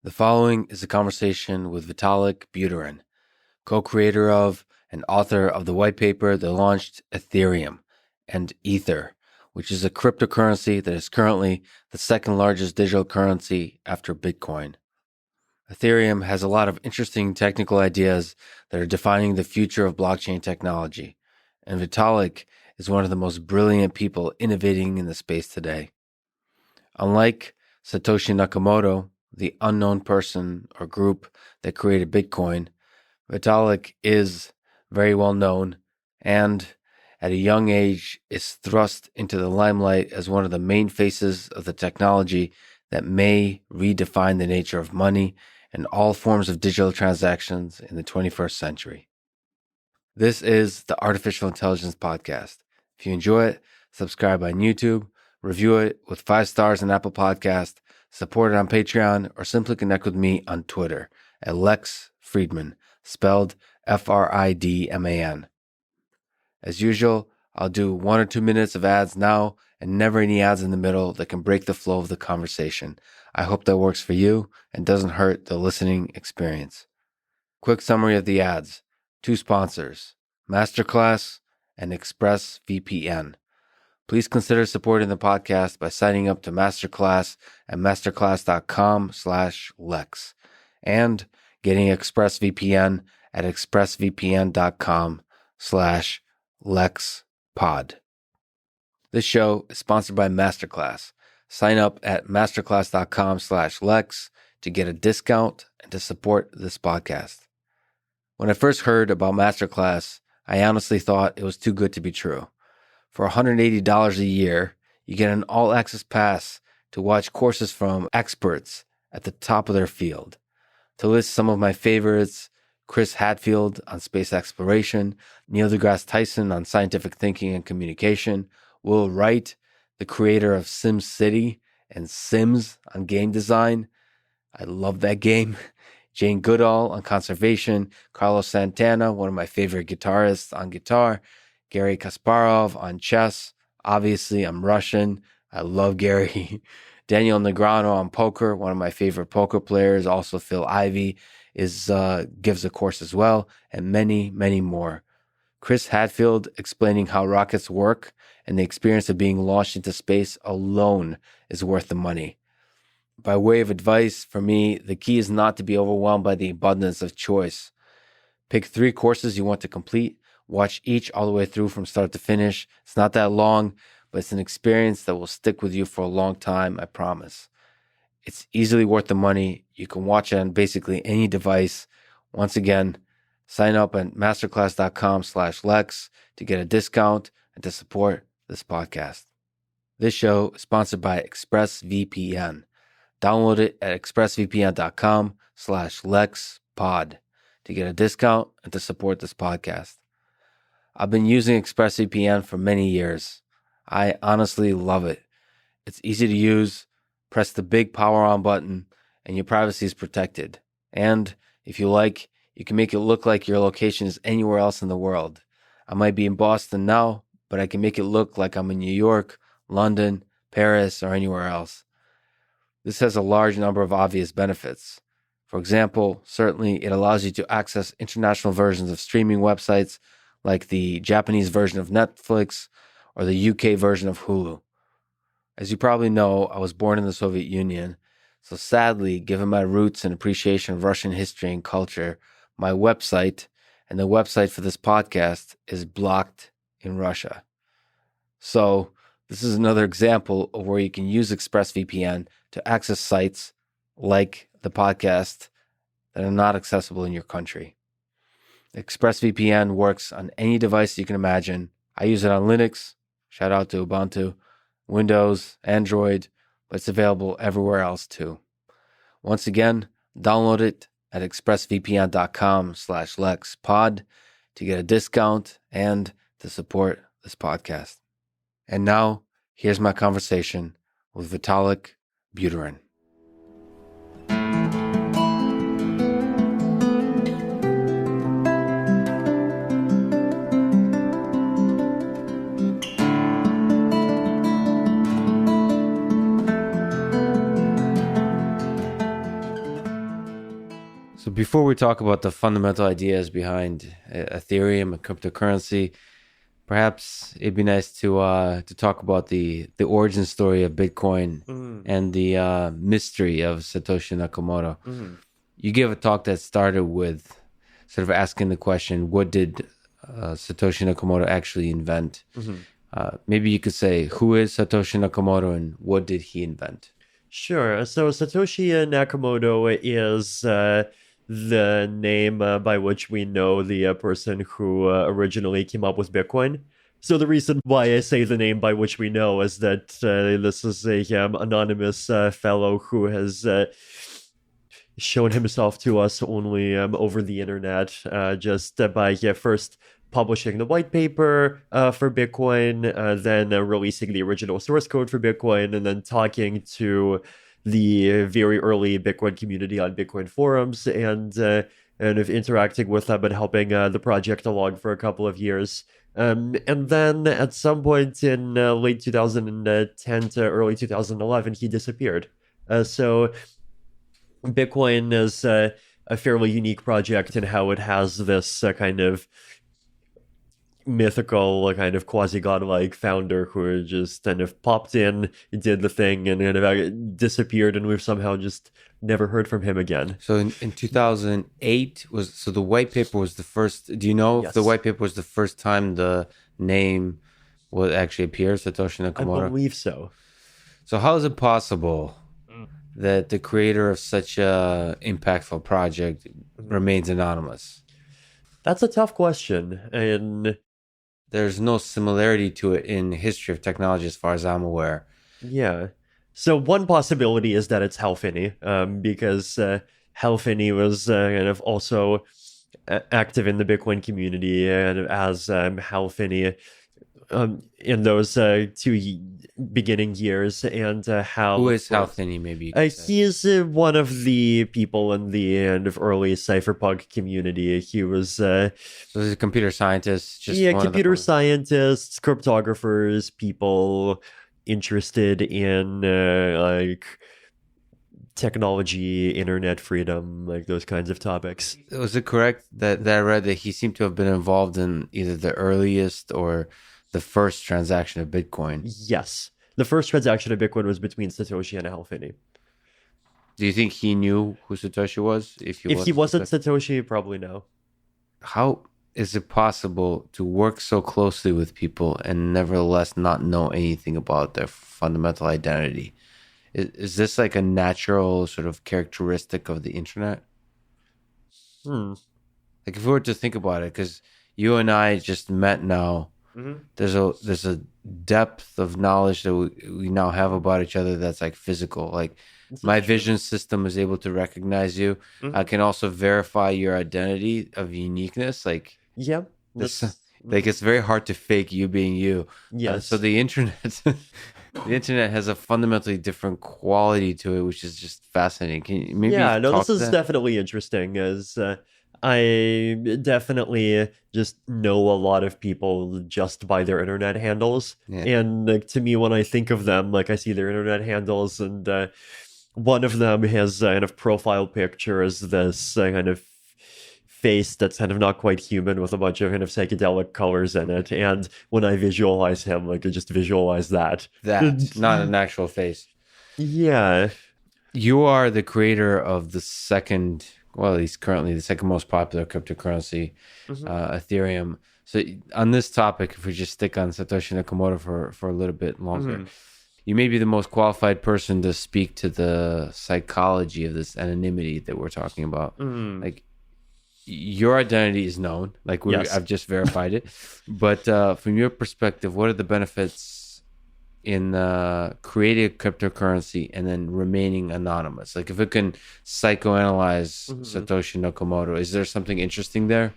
The following is a conversation with Vitalik Buterin, co-creator of and author of the white paper that launched Ethereum and Ether, which is a cryptocurrency that is currently the second largest digital currency after Bitcoin. Ethereum has a lot of interesting technical ideas that are defining the future of blockchain technology, and Vitalik is one of the most brilliant people innovating in the space today. Unlike Satoshi Nakamoto, the unknown person or group that created Bitcoin, Vitalik is very well known and at a young age is thrust into the limelight as one of the main faces of the technology that may redefine the nature of money and all forms of digital transactions in the 21st century. This is the Artificial Intelligence Podcast. If you enjoy it, subscribe on YouTube, review it with 5 stars on Apple Podcast, support it on Patreon, or simply connect with me on Twitter at Lex Friedman, spelled Fridman. As usual, I'll do 1 or 2 minutes of ads now and never any ads in the middle that can break the flow of the conversation. I hope that works for you and doesn't hurt the listening experience. Quick summary of the ads. 2 sponsors, Masterclass and ExpressVPN. Please consider supporting the podcast by signing up to Masterclass at masterclass.com/Lex and getting ExpressVPN at expressvpn.com/LexPod. This show is sponsored by Masterclass. Sign up at masterclass.com/Lex to get a discount and to support this podcast. When I first heard about Masterclass, I honestly thought it was too good to be true. For $180 a year, you get an all-access pass to watch courses from experts at the top of their field. To list some of my favorites, Chris Hadfield on space exploration, Neil deGrasse Tyson on scientific thinking and communication, Will Wright, the creator of SimCity and Sims on game design. I love that game. Jane Goodall on conservation, Carlos Santana, one of my favorite guitarists, on guitar, Gary Kasparov on chess. Obviously, I'm Russian. I love Gary. Daniel Negreanu on poker, one of my favorite poker players. Also, Phil Ivey gives a course as well, and many, many more. Chris Hadfield explaining how rockets work and the experience of being launched into space alone is worth the money. By way of advice, for me, the key is not to be overwhelmed by the abundance of choice. Pick 3 courses you want to complete. Watch each all the way through from start to finish. It's not that long, but it's an experience that will stick with you for a long time, I promise. It's easily worth the money. You can watch it on basically any device. Once again, sign up at masterclass.com/Lex to get a discount and to support this podcast. This show is sponsored by ExpressVPN. Download it at expressvpn.com/LexPod to get a discount and to support this podcast. I've been using ExpressVPN for many years. I honestly love it. It's easy to use. Press the big power on button and your privacy is protected. And if you like, you can make it look like your location is anywhere else in the world. I might be in Boston now, but I can make it look like I'm in New York, London, Paris, or anywhere else. This has a large number of obvious benefits. For example, certainly it allows you to access international versions of streaming websites like the Japanese version of Netflix or the UK version of Hulu. As you probably know, I was born in the Soviet Union, so sadly, given my roots and appreciation of Russian history and culture, my website and the website for this podcast is blocked in Russia. So this is another example of where you can use ExpressVPN to access sites like the podcast that are not accessible in your country. ExpressVPN works on any device you can imagine. I use it on Linux, shout out to Ubuntu, Windows, Android, but it's available everywhere else too. Once again, download it at expressvpn.com/LexPod to get a discount and to support this podcast. And now, here's my conversation with Vitalik Buterin. So before we talk about the fundamental ideas behind Ethereum and cryptocurrency, perhaps it'd be nice to talk about the origin story of Bitcoin and the mystery of Satoshi Nakamoto. You gave a talk that started with sort of asking the question, what did Satoshi Nakamoto actually invent? Maybe you could say, who is Satoshi Nakamoto and what did he invent? Sure. So Satoshi Nakamoto is the name by which we know the person who originally came up with Bitcoin. So the reason why I say the name by which we know is that this is a anonymous fellow who has shown himself to us only over the internet, just by first publishing the white paper for Bitcoin, then releasing the original source code for Bitcoin, and then talking to the very early Bitcoin community on Bitcoin forums and of interacting with them and helping the project along for a couple of years. And then at some point in late 2010 to early 2011, he disappeared. So Bitcoin is a fairly unique project in how it has this kind of mythical, kind of quasi-godlike founder who just kind of popped in, did the thing, and kind of disappeared, and we've somehow just never heard from him again. So in 2008 the white paper was the first. Do you know if the white paper was the first time the name would actually appear, Satoshi Nakamoto? I believe so. So how is it possible that the creator of such a impactful project remains anonymous? That's a tough question, and there's no similarity to it in history of technology as far as I'm aware. Yeah. So one possibility is that it's Hal Finney, because Hal Finney was kind of also active in the Bitcoin community, and as Hal Finney in those two beginning years, and Hal. Who is Hal Finney? Maybe he is one of the people in the end of early cypherpunk community. He was so he's a computer scientist. Computer scientists, cryptographers, people interested in like technology, internet freedom, like those kinds of topics. Was it correct that I read that he seemed to have been involved in either the earliest or the first transaction of Bitcoin? Yes. The first transaction of Bitcoin was between Satoshi and Hal Finney. Do you think he knew who Satoshi was? If he wasn't Satoshi, probably no. How is it possible to work so closely with people and nevertheless not know anything about their fundamental identity? Is this like a natural sort of characteristic of the internet? Like if we were to think about it, because you and I just met now, there's a depth of knowledge that we now have about each other that's like physical. Like my vision system is able to recognize you. I can also verify your identity of uniqueness. Like like it's very hard to fake you being you. Yes. So the internet, the internet has a fundamentally different quality to it, which is just fascinating. Can you maybe? Yeah, no, this is definitely interesting. As I definitely just know a lot of people just by their internet handles, and like to me, when I think of them, like I see their internet handles, and one of them has kind of profile picture as this kind of face that's kind of not quite human with a bunch of kind of psychedelic colors in it, and when I visualize him, like I just visualize that not an actual face. Yeah, you are the creator of the second, well, at least currently the second most popular cryptocurrency, Ethereum. So on this topic, if we just stick on Satoshi Nakamoto for a little bit longer, you may be the most qualified person to speak to the psychology of this anonymity that we're talking about. Like, your identity is known, like I've just verified it. But from your perspective, what are the benefits in creating a cryptocurrency and then remaining anonymous? Like if it can psychoanalyze Satoshi Nakamoto, is there something interesting there?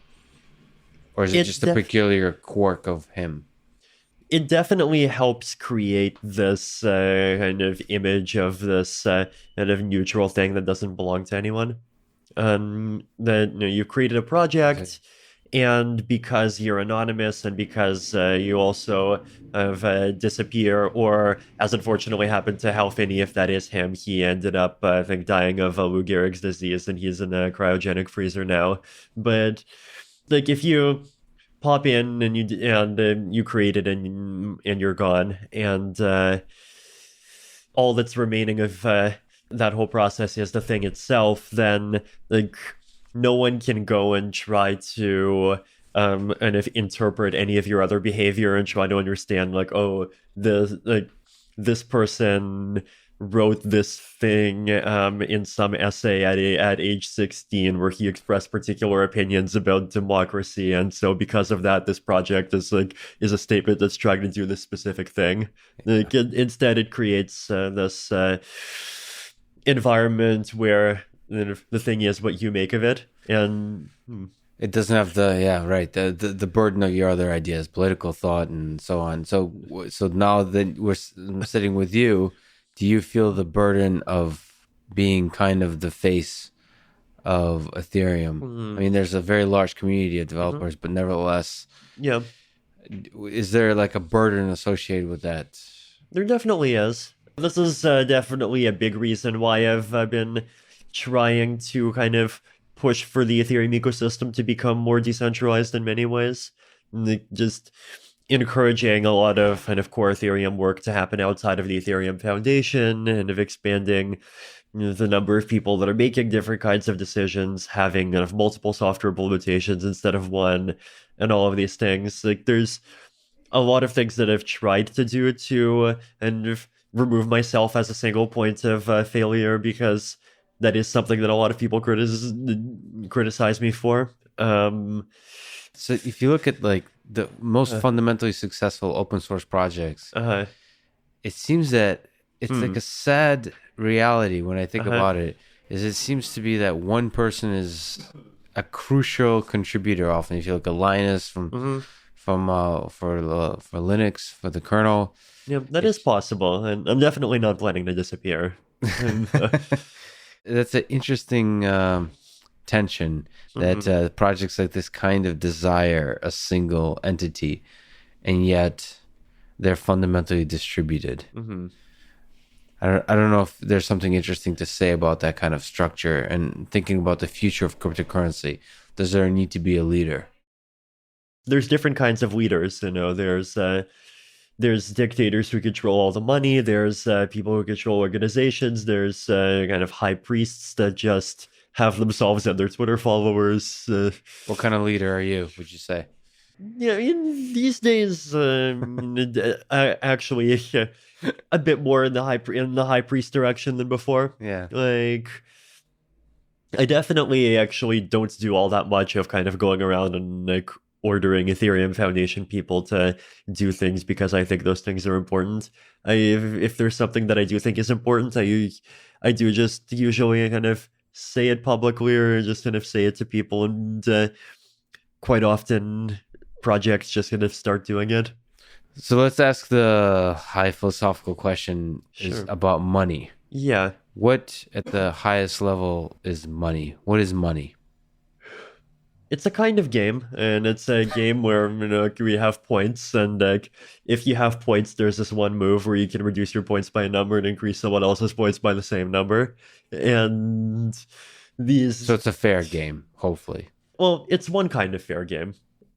Or is it just a peculiar quirk of him? It definitely helps create this kind of image of this kind of neutral thing that doesn't belong to anyone. That you created a project, And because you're anonymous and because you also have disappear, or as unfortunately happened to Halfini, if that is him, he ended up, I think, dying of Lou Gehrig's disease, and he's in a cryogenic freezer now. But like, if you pop in and you create it and you're gone, and all that's remaining of that whole process is the thing itself, then like no one can go and try to and if interpret any of your other behavior and try to understand like, oh, this person wrote this thing in some essay at age 16 where he expressed particular opinions about democracy, and so because of that this project is a statement that's trying to do this specific thing. Like, instead it creates this environment where the thing is what you make of it, and it doesn't have the burden of your other ideas, political thought, and so on. So now that we're sitting with you, do you feel the burden of being kind of the face of Ethereum? I mean, there's a very large community of developers, but nevertheless, yeah, is there like a burden associated with that? there definitely is. This is definitely a big reason why I've been trying to kind of push for the Ethereum ecosystem to become more decentralized in many ways. Just encouraging a lot of kind of core Ethereum work to happen outside of the Ethereum Foundation, and of expanding the number of people that are making different kinds of decisions, having kind of multiple software implementations instead of one, and all of these things. Like, there's a lot of things that I've tried to do to and remove myself as a single point of failure, because that is something that a lot of people criticize me for. So if you look at like the most fundamentally successful open source projects, it seems that it's like a sad reality when I think about it, is it seems to be that one person is a crucial contributor often. If you look at Linus for Linux, for the kernel. Yeah, that is possible, and I'm definitely not planning to disappear. That's an interesting tension that projects like this kind of desire a single entity, and yet they're fundamentally distributed. I don't know if there's something interesting to say about that kind of structure, and thinking about the future of cryptocurrency. Does there need to be a leader? There's different kinds of leaders. There's dictators who control all the money. There's people who control organizations. There's kind of high priests that just have themselves and their Twitter followers. What kind of leader are you, would you say? Yeah, in these days, actually, a bit more in the high priest direction than before. Yeah, like, I definitely actually don't do all that much of kind of going around and like ordering Ethereum Foundation people to do things because I think those things are important. If there's something that I do think is important, I do just usually kind of say it publicly, or just kind of say it to people, and quite often projects just kind of start doing it. So let's ask the high philosophical question is about money. Yeah. What at the highest level is money? What is money? It's a kind of game, and it's a game where we have points, and like if you have points, there's this one move where you can reduce your points by a number and increase someone else's points by the same number, and So it's a fair game, hopefully. Well, it's one kind of fair game.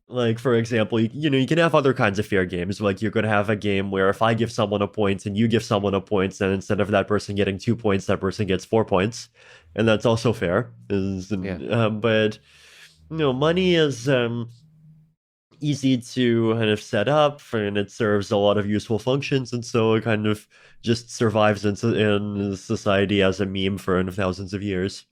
Like, for example, you can have other kinds of fair games. Like, you're going to have a game where if I give someone a point and you give someone a point, then instead of that person getting 2 points, that person gets 4 points, and that's also fair. But money is easy to kind of set up, and it serves a lot of useful functions, and so it kind of just survives in society as a meme for thousands of years.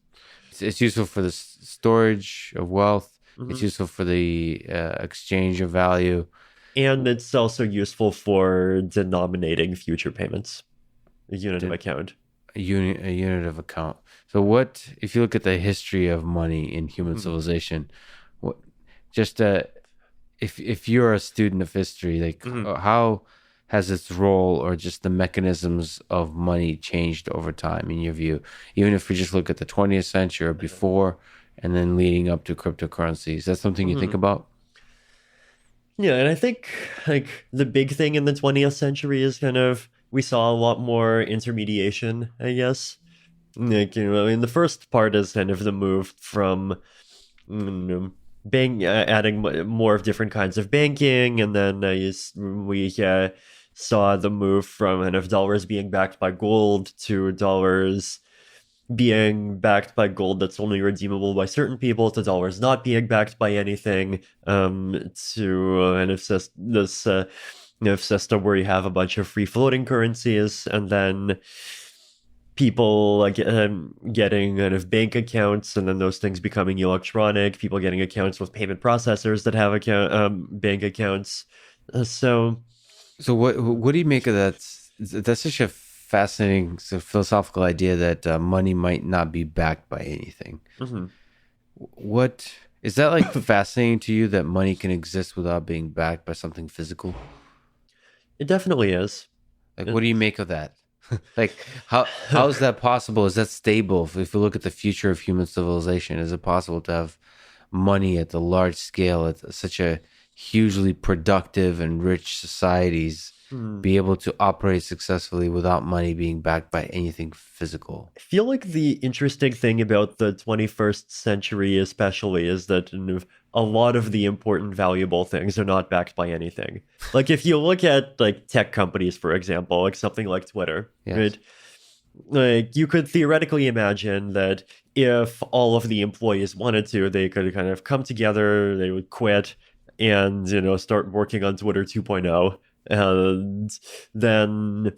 It's useful for the storage of wealth. It's useful for the exchange of value. And it's also useful for denominating future payments. A unit of account. A unit of account. So what, if you look at the history of money in human civilization, if you're a student of history, like how has its role or just the mechanisms of money changed over time in your view? Even if we just look at the 20th century or before, and then leading up to cryptocurrencies. Is that something you think about? Yeah, and I think like the big thing in the 20th century is kind of we saw a lot more intermediation, I guess. Like, I mean, the first part is kind of the move from adding more of different kinds of banking, and then we saw the move from kind of dollars being backed by gold to dollars being backed by gold that's only redeemable by certain people to dollars not being backed by anything, to an system where you have a bunch of free floating currencies, and then people like getting kind of bank accounts, and then those things becoming electronic, people getting accounts with payment processors that have bank accounts. So what do you make of that? That's such a fascinating philosophical idea that money might not be backed by anything. What is that like fascinating to you, that money can exist without being backed by something physical? It definitely is. Like, what do you make of that? Like, how is that possible? Is that stable? If you look at the future of human civilization, is it possible to have money at the large scale, at such a hugely productive and rich societies, be able to operate successfully without money being backed by anything physical? I feel like the interesting thing about the 21st century especially is that a lot of the important, valuable things are not backed by anything. Like, if you look at like tech companies, for example, like something like Twitter, yes. Right? Like, you could theoretically imagine that if all of the employees wanted to, they could kind of come together, they would quit and, start working on Twitter 2.0. And then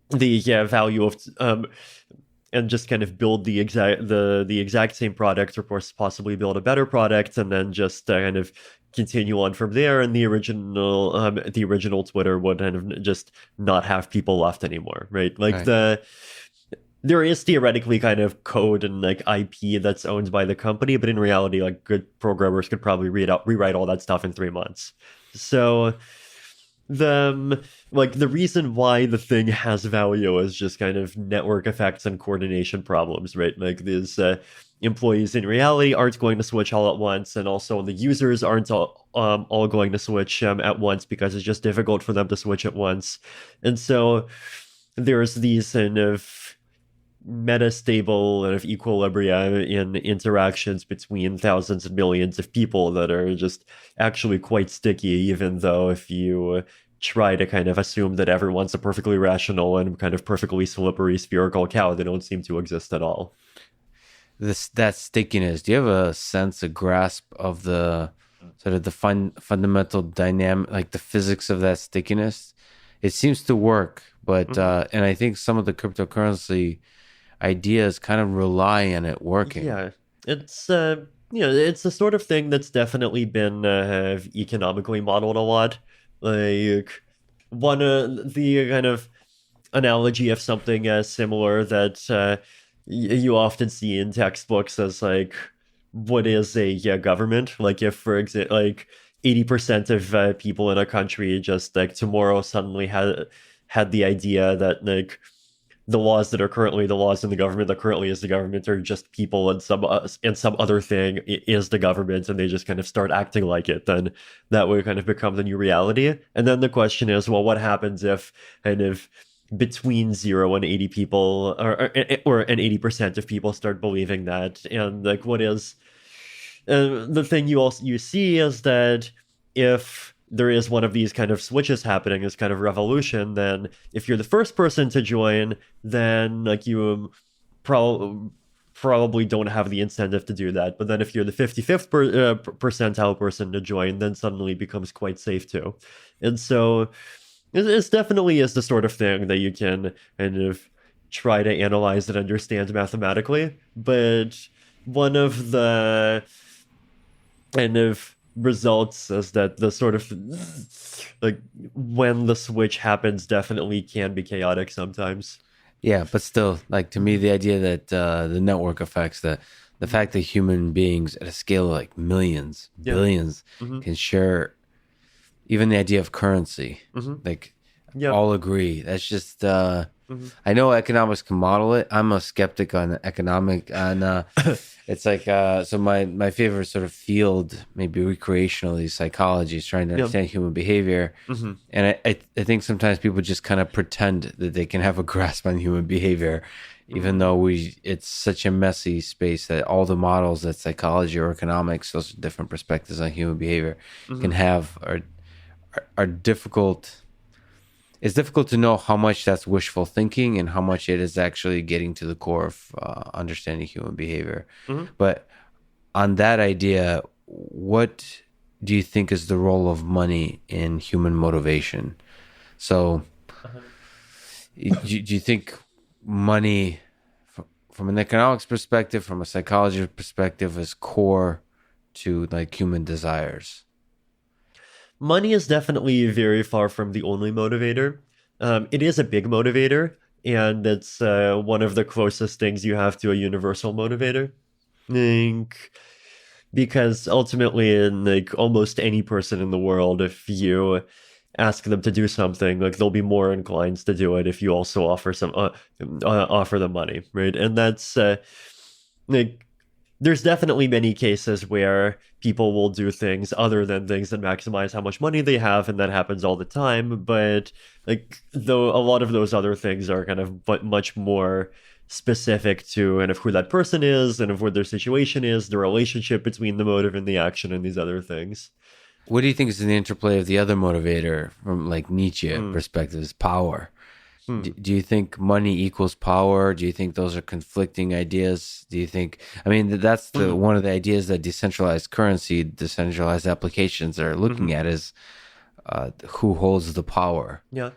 the value of and just kind of build the exact same product, or possibly build a better product, and then just kind of continue on from there. And the original Twitter would kind of just not have people left anymore, right? Like, right. There is theoretically kind of code and like IP that's owned by the company, but in reality, like, good programmers could probably rewrite all that stuff in 3 months. So the reason why the thing has value is just kind of network effects and coordination problems, right? Like, these employees in reality aren't going to switch all at once, and also the users aren't all going to switch at once, because it's just difficult for them to switch at once. And so there's these kind of metastable and of equilibria in interactions between thousands and millions of people that are just actually quite sticky, even though if you try to kind of assume that everyone's a perfectly rational and kind of perfectly slippery spherical cow, they don't seem to exist at all. That stickiness, do you have a sense, a grasp of the sort of the fundamental dynamic, like the physics of that stickiness? It seems to work, but and I think some of the cryptocurrency ideas kind of rely on it working. Yeah, it's it's the sort of thing that's definitely been economically modeled a lot. Like, one the kind of analogy of something similar that you often see in textbooks as like, what is a government? Like, if, for example, like 80% of people in a country just like tomorrow suddenly had the idea that like the laws that are currently the laws in the government that currently is the government are just people, and some other thing is the government, and they just kind of start acting like it, then that would kind of become the new reality. And then the question is, well, what happens if kind of between 0 and 80 people or and 80% of people start believing that? And like, what is the thing you see is that if there is one of these kind of switches happening, this kind of revolution, then if you're the first person to join, then like you probably don't have the incentive to do that. But then if you're the 55th percentile person to join, then suddenly it becomes quite safe too. And so it definitely is the sort of thing that you can kind of try to analyze and understand mathematically. But one of the kind of results is that the sort of like when the switch happens definitely can be chaotic sometimes. Yeah, but still, like, to me, the idea that the network effects, the fact that human beings at a scale of like millions, billions can share, even the idea of currency, like all agree. That's just I know economics can model it. I'm a skeptic on economic It's like so my favorite sort of field, maybe recreationally, psychology, is trying to Yeah. understand human behavior. Hmm. And I think sometimes people just kind of pretend that they can have a grasp on human behavior, even though it's such a messy space that all the models that psychology or economics, those different perspectives on human behavior can Hmm. have are difficult. It's difficult to know how much that's wishful thinking and how much it is actually getting to the core of understanding human behavior. Hmm. But on that idea, what do you think is the role of money in human motivation? So, do you think money, from an economics perspective, from a psychology perspective, is core to like human desires? Money is definitely very far from the only motivator. It is a big motivator, and it's one of the closest things you have to a universal motivator. Think because ultimately, in like almost any person in the world, if you ask them to do something, like they'll be more inclined to do it if you also offer them money, right? And that's like there's definitely many cases where people will do things other than things that maximize how much money they have, and that happens all the time. But like, though a lot of those other things are kind of but much more specific to and of who that person is and of what their situation is, the relationship between the motive and the action, and these other things. What do you think is the interplay of the other motivator from like Nietzsche Hmm. perspective is power? Hmm. Do you think money equals power? Do you think those are conflicting ideas? Do you think, I mean, that's the Hmm. one of the ideas that decentralized currency, decentralized applications are looking Hmm. at is who holds the power. Yeah.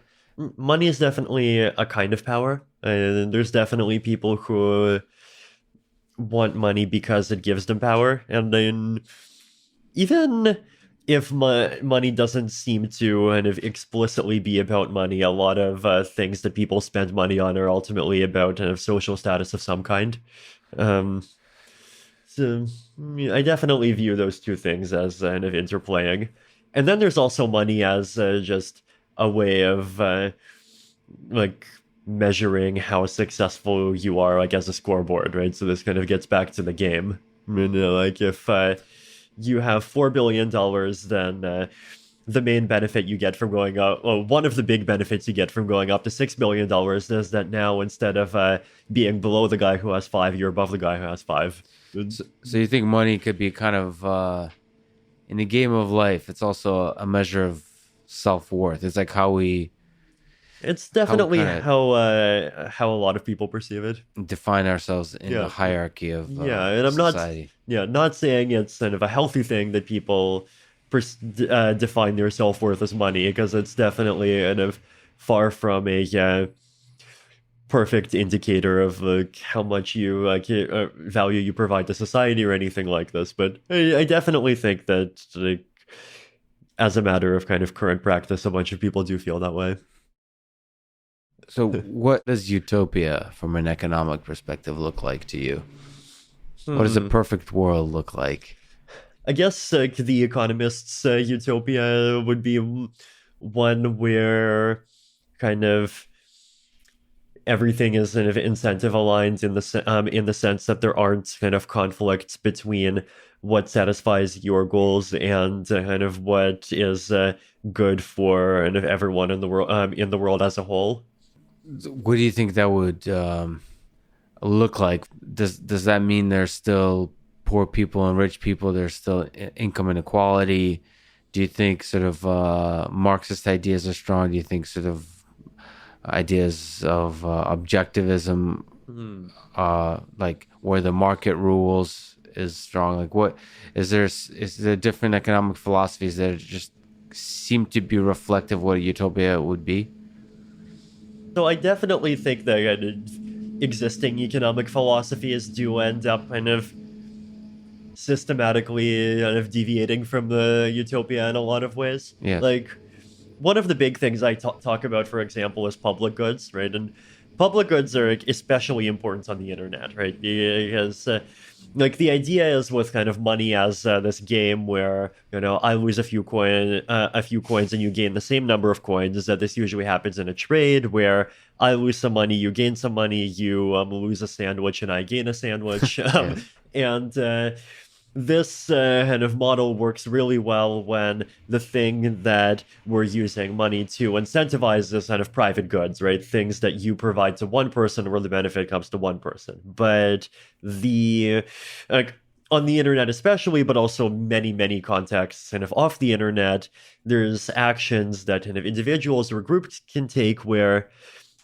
Money is definitely a kind of power. And there's definitely people who want money because it gives them power. And then even if money doesn't seem to kind of explicitly be about money, a lot of things that people spend money on are ultimately about kind of social status of some kind. Um, so yeah, I definitely view those two things as kind of interplaying. And then there's also money as just a way of like measuring how successful you are, like as a scoreboard, right? So this kind of gets back to the game. I mean, like if you have $4 billion, then the main benefit you get from going up, well, one of the big benefits you get from going up to $6 billion is that now instead of being below the guy who has five, you're above the guy who has five. So you think money could be kind of, in the game of life, it's also a measure of self-worth. It's like It's how we definitely kind how a lot of people perceive it. of define ourselves in the Yeah, hierarchy of yeah, and I'm not, society. yeah, not saying it's kind of a healthy thing that people define their self worth as money, because it's definitely kind of far from a perfect indicator of like how much you value you provide to society or anything like this. But I definitely think that like as a matter of kind of current practice, a bunch of people do feel that way. So what does utopia from an economic perspective look like to you? What does a Hmm. perfect world look like? I guess the Economist's utopia would be one where kind of everything is kind of incentive aligned in the sense that there aren't kind of conflicts between what satisfies your goals and kind of what is good for kind of everyone in the world as a whole. What do you think that would look like? Does that mean there's still poor people and rich people? There's still income inequality? Do you think sort of Marxist ideas are strong? Do you think sort of ideas of objectivism, Hmm. like where the market rules, is strong? Like, what is there different economic philosophies that just seem to be reflective of what a utopia would be? So I definitely think that existing economic philosophies do end up kind of systematically kind of deviating from the utopia in a lot of ways. Yeah. Like one of the big things I talk about, for example, is public goods, right? And public goods are like, especially important on the internet, right? Because like the idea is with kind of money as this game where I lose a few coins, and you gain the same number of coins. Is that this usually happens in a trade where I lose some money, you gain some money, you lose a sandwich, and I gain a sandwich, Yeah. And this kind of model works really well when the thing that we're using money to incentivize is kind of private goods, right? Things that you provide to one person where the benefit comes to one person. But the like on the internet especially, but also many, many contexts kind of off the internet, there's actions that kind of individuals or groups can take where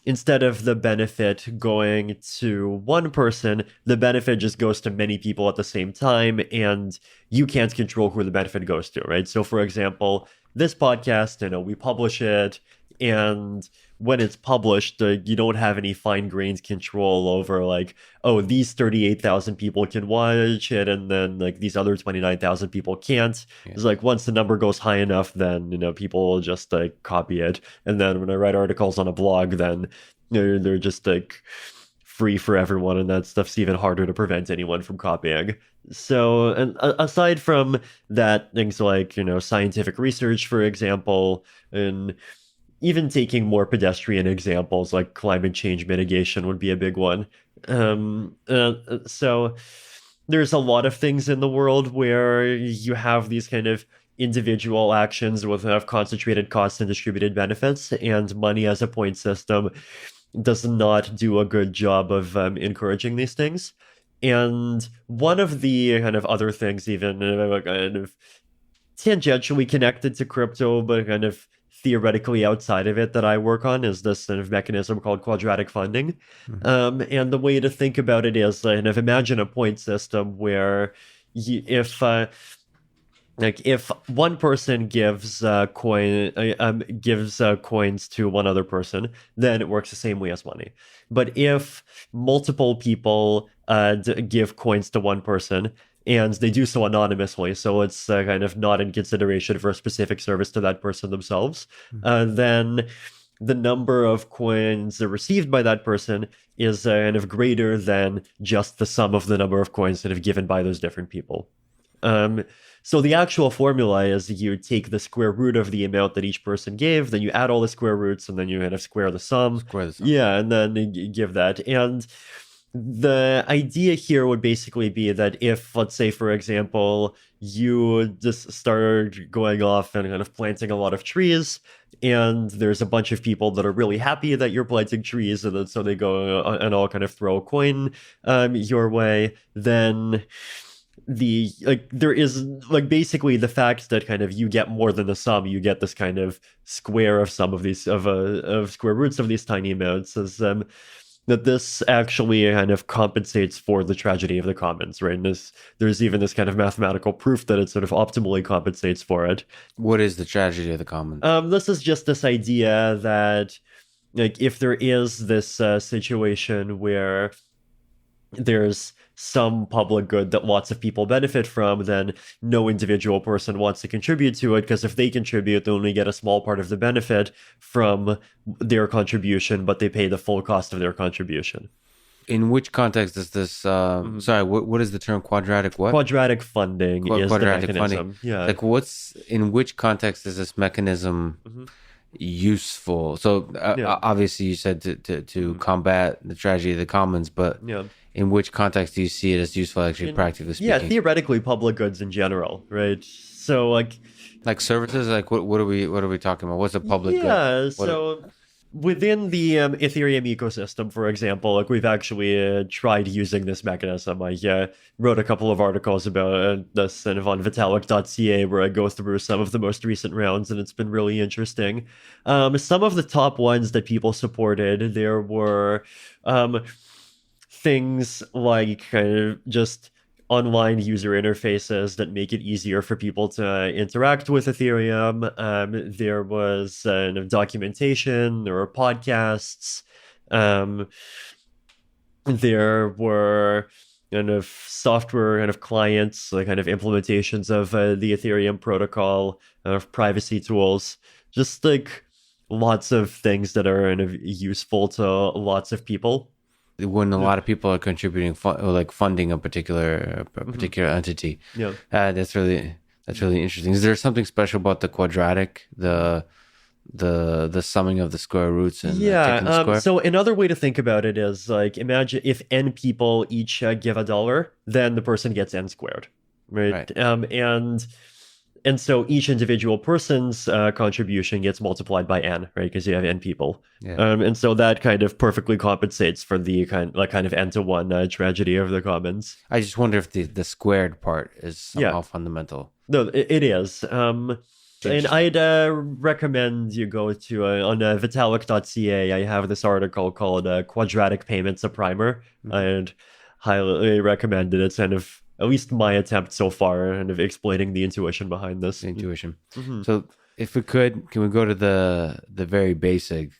instead of the benefit going to one person, the benefit just goes to many people at the same time, and you can't control who the benefit goes to, right? So, for example, this podcast, we publish it, and when it's published, you don't have any fine-grained control over, like, oh, these 38,000 people can watch it, and then, like, these other 29,000 people can't. Yeah. It's like, once the number goes high enough, then, people will just, like, copy it. And then when I write articles on a blog, then they're just, like, free for everyone, and that stuff's even harder to prevent anyone from copying. So, and aside from that, things like, scientific research, for example, and even taking more pedestrian examples like climate change mitigation would be a big one. So there's a lot of things in the world where you have these kind of individual actions with concentrated costs and distributed benefits, and money as a point system does not do a good job of encouraging these things. And one of the kind of other things, even kind of tangentially connected to crypto, but kind of theoretically outside of it, that I work on, is this kind of mechanism called quadratic funding. Mm-hmm. And the way to think about it is kind of imagine a point system where if one person gives coins to one other person, then it works the same way as money. But if multiple people give coins to one person, and they do so anonymously, so it's kind of not in consideration for a specific service to that person themselves, then the number of coins received by that person is kind of greater than just the sum of the number of coins that have given by those different people. So the actual formula is you take the square root of the amount that each person gave, then you add all the square roots, and then you kind of square the sum. Yeah, and then you give that. And the idea here would basically be that if, let's say, for example, you just start going off and kind of planting a lot of trees, and there's a bunch of people that are really happy that you're planting trees, and then so they go and all kind of throw a coin your way, then there is basically the fact that kind of you get more than the sum, you get this kind of square of some of these of square roots of these tiny amounts, is that this actually kind of compensates for the tragedy of the commons, right? And there's even this kind of mathematical proof that it sort of optimally compensates for it. What is the tragedy of the commons? This is just this idea that, like, if there is this situation where there's some public good that lots of people benefit from, then no individual person wants to contribute to it, because if they contribute, they only get a small part of the benefit from their contribution, but they pay the full cost of their contribution. In which context is this? Sorry, what is the term quadratic? What? Quadratic funding is quadratic the mechanism. Funding. Yeah. Like, in which context is this mechanism useful? So obviously you said to combat the tragedy of the commons, but in which context do you see it as useful, actually, practically speaking? Yeah, theoretically, public goods in general, right? So like services, like what are we talking about? What's a public good? Yeah, so within the Ethereum ecosystem, for example, like we've actually tried using this mechanism. I wrote a couple of articles about this kind of on Vitalik.ca, where I go through some of the most recent rounds, and it's been really interesting. Some of the top ones that people supported, there were things like kind of just online user interfaces that make it easier for people to interact with Ethereum. There was documentation, there were podcasts, there were kind of software kind of clients, like kind of implementations of the Ethereum protocol, privacy tools, just like lots of things that are kind of useful to lots of people. When a lot of people are contributing, funding a particular entity, that's really interesting. Is there something special about the quadratic, the the summing of the square roots and taking the square? So another way to think about it is like, imagine if n people each give $1, then the person gets n squared, right? And so each individual person's contribution gets multiplied by n, right? Because you have n people. Yeah. And so that kind of perfectly compensates for the kind of n to one tragedy of the commons. I just wonder if the squared part is somehow fundamental. No, it is. And I'd recommend you go to on Vitalik.ca. I have this article called "Quadratic Payments: A Primer." I'd highly recommend it. It's kind of at least my attempt so far, kind of explaining the intuition behind this. The intuition. So, if we could, can we go to the very basics?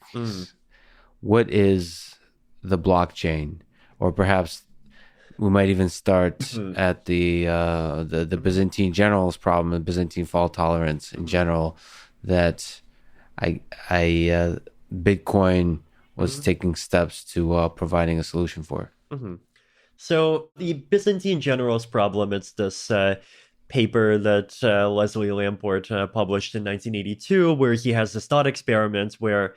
What is the blockchain, or perhaps we might even start at the Byzantine generals problem, the Byzantine fault tolerance in general, that Bitcoin was taking steps to providing a solution for. So the Byzantine generals problem, it's this paper that Leslie Lamport published in 1982, where he has this thought experiment where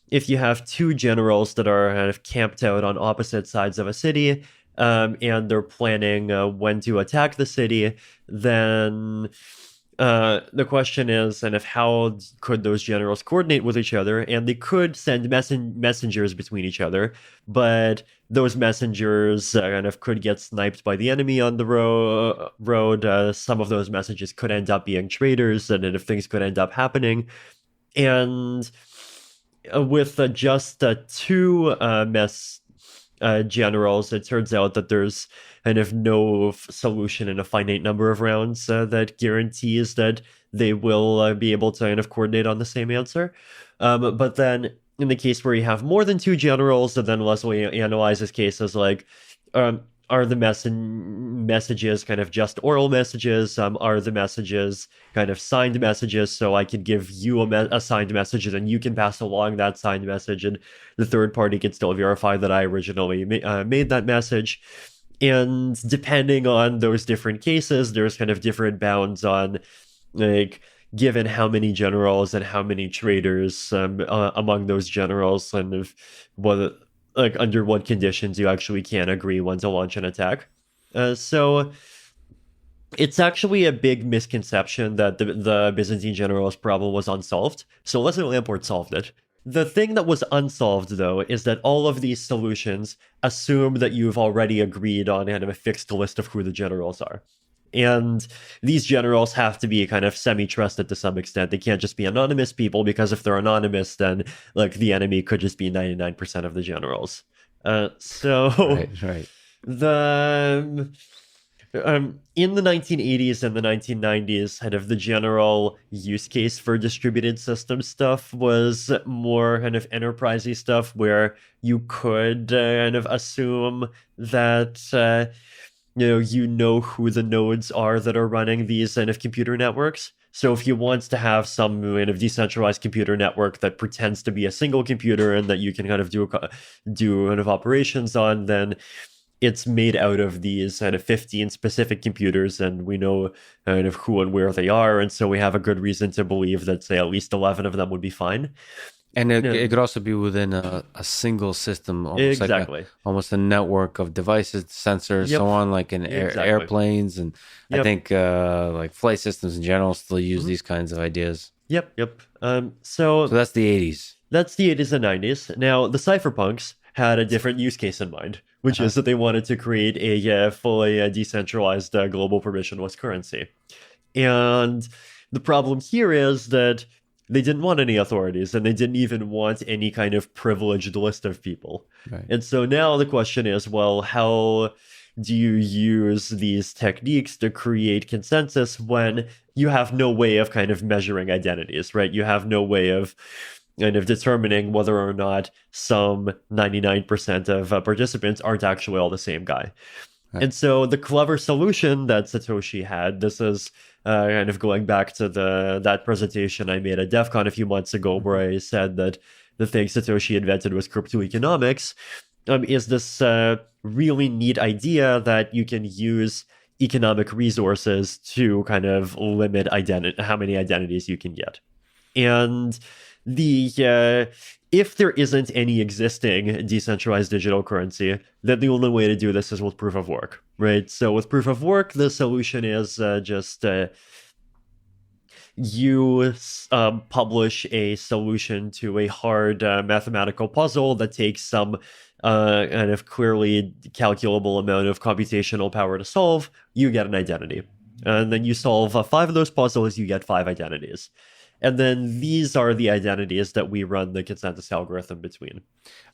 if you have two generals that are kind of camped out on opposite sides of a city, and they're planning when to attack the city, then the question is, and if how could those generals coordinate with each other? And they could send messengers between each other, but those messengers kind of could get sniped by the enemy on the road. Some of those messages could end up being traitors, and if things could end up happening. And with just two generals, it turns out that there's kind of no solution in a finite number of rounds that guarantees that they will be able to kind of coordinate on the same answer. But then in the case where you have more than two generals, and then Leslie analyzes cases like, are the messages kind of just oral messages? Are the messages kind of signed messages? So I could give you a signed message, and then you can pass along that signed message, and the third party can still verify that I originally made that message. And depending on those different cases, there's kind of different bounds on, like, given how many generals and how many traitors among those generals, and if whether, like, under what conditions you actually can agree when to launch an attack. So it's actually a big misconception that the Byzantine generals problem was unsolved. So Leslie Lamport solved it. The thing that was unsolved, though, is that all of these solutions assume that you've already agreed on kind of a fixed list of who the generals are. And these generals have to be kind of semi-trusted to some extent. They can't just be anonymous people, because if they're anonymous, then like the enemy could just be 99% of the generals. Right. In the 1980s and the 1990s, kind of the general use case for distributed system stuff was more kind of enterprisey stuff, where you could kind of assume that you know who the nodes are that are running these kind of computer networks. So if you want to have some kind of decentralized computer network that pretends to be a single computer and that you can kind of do kind of operations on, then it's made out of these kind of 15 specific computers, and we know kind of who and where they are. And so we have a good reason to believe that, say, at least 11 of them would be fine. And it could also be within a single system, almost exactly. like almost a network of devices, sensors, so on, like in airplanes. And I think like flight systems in general still use these kinds of ideas. Yep. So that's the 80s. That's the 80s and 90s. Now, the cypherpunks had a different use case in mind, which is that they wanted to create a fully decentralized global permissionless currency. And the problem here is that they didn't want any authorities, and they didn't even want any kind of privileged list of people. Right. And so now the question is, well, how do you use these techniques to create consensus when you have no way of kind of measuring identities, right? You have no way of kind of determining whether or not some 99% of participants aren't actually all the same guy. Right. And so the clever solution that Satoshi had, this is kind of going back to that presentation I made at DEF CON a few months ago, where I said that the thing Satoshi invented was cryptoeconomics, is this really neat idea that you can use economic resources to kind of limit how many identities you can get. And If there isn't any existing decentralized digital currency, then the only way to do this is with proof of work, right? So with proof of work, the solution is just you publish a solution to a hard mathematical puzzle that takes some kind of clearly calculable amount of computational power to solve. You get an identity. And then you solve 5 of those puzzles, you get 5 identities. And then these are the identities that we run the consensus algorithm between.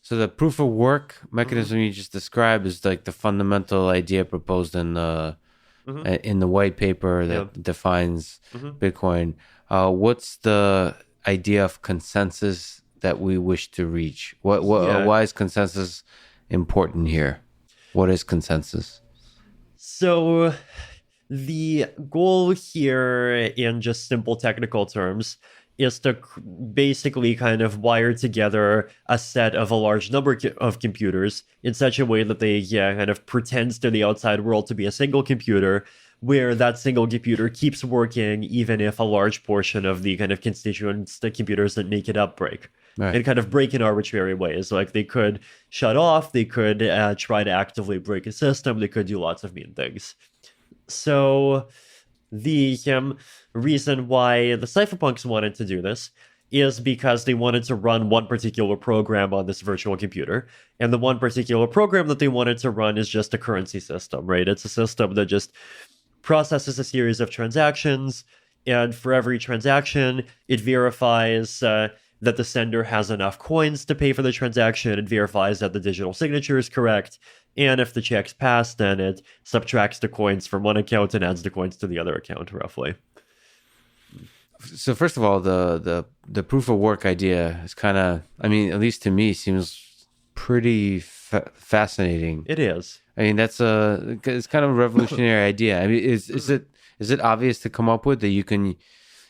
So the proof of work mechanism you just described is like the fundamental idea proposed in the white paper that defines Bitcoin. What's the idea of consensus that we wish to reach? Why is consensus important here? What is consensus? So the goal here, in just simple technical terms, is to basically kind of wire together a set of a large number of computers in such a way that they kind of pretends to the outside world to be a single computer, where that single computer keeps working even if a large portion of the kind of constituents, the computers that make it up, break. Right. And kind of break in arbitrary ways. Like they could shut off, they could try to actively break a system, they could do lots of mean things. So the reason why the cypherpunks wanted to do this is because they wanted to run one particular program on this virtual computer. And the one particular program that they wanted to run is just a currency system, right? It's a system that just processes a series of transactions. And for every transaction, it verifies that the sender has enough coins to pay for the transaction. It verifies that the digital signature is correct. And if the check's passed, then it subtracts the coins from one account and adds the coins to the other account, roughly. So first of all, the proof of work idea is kind of, I mean, at least to me, seems pretty fascinating. It is. I mean, it's kind of a revolutionary idea. I mean, is it obvious to come up with that you can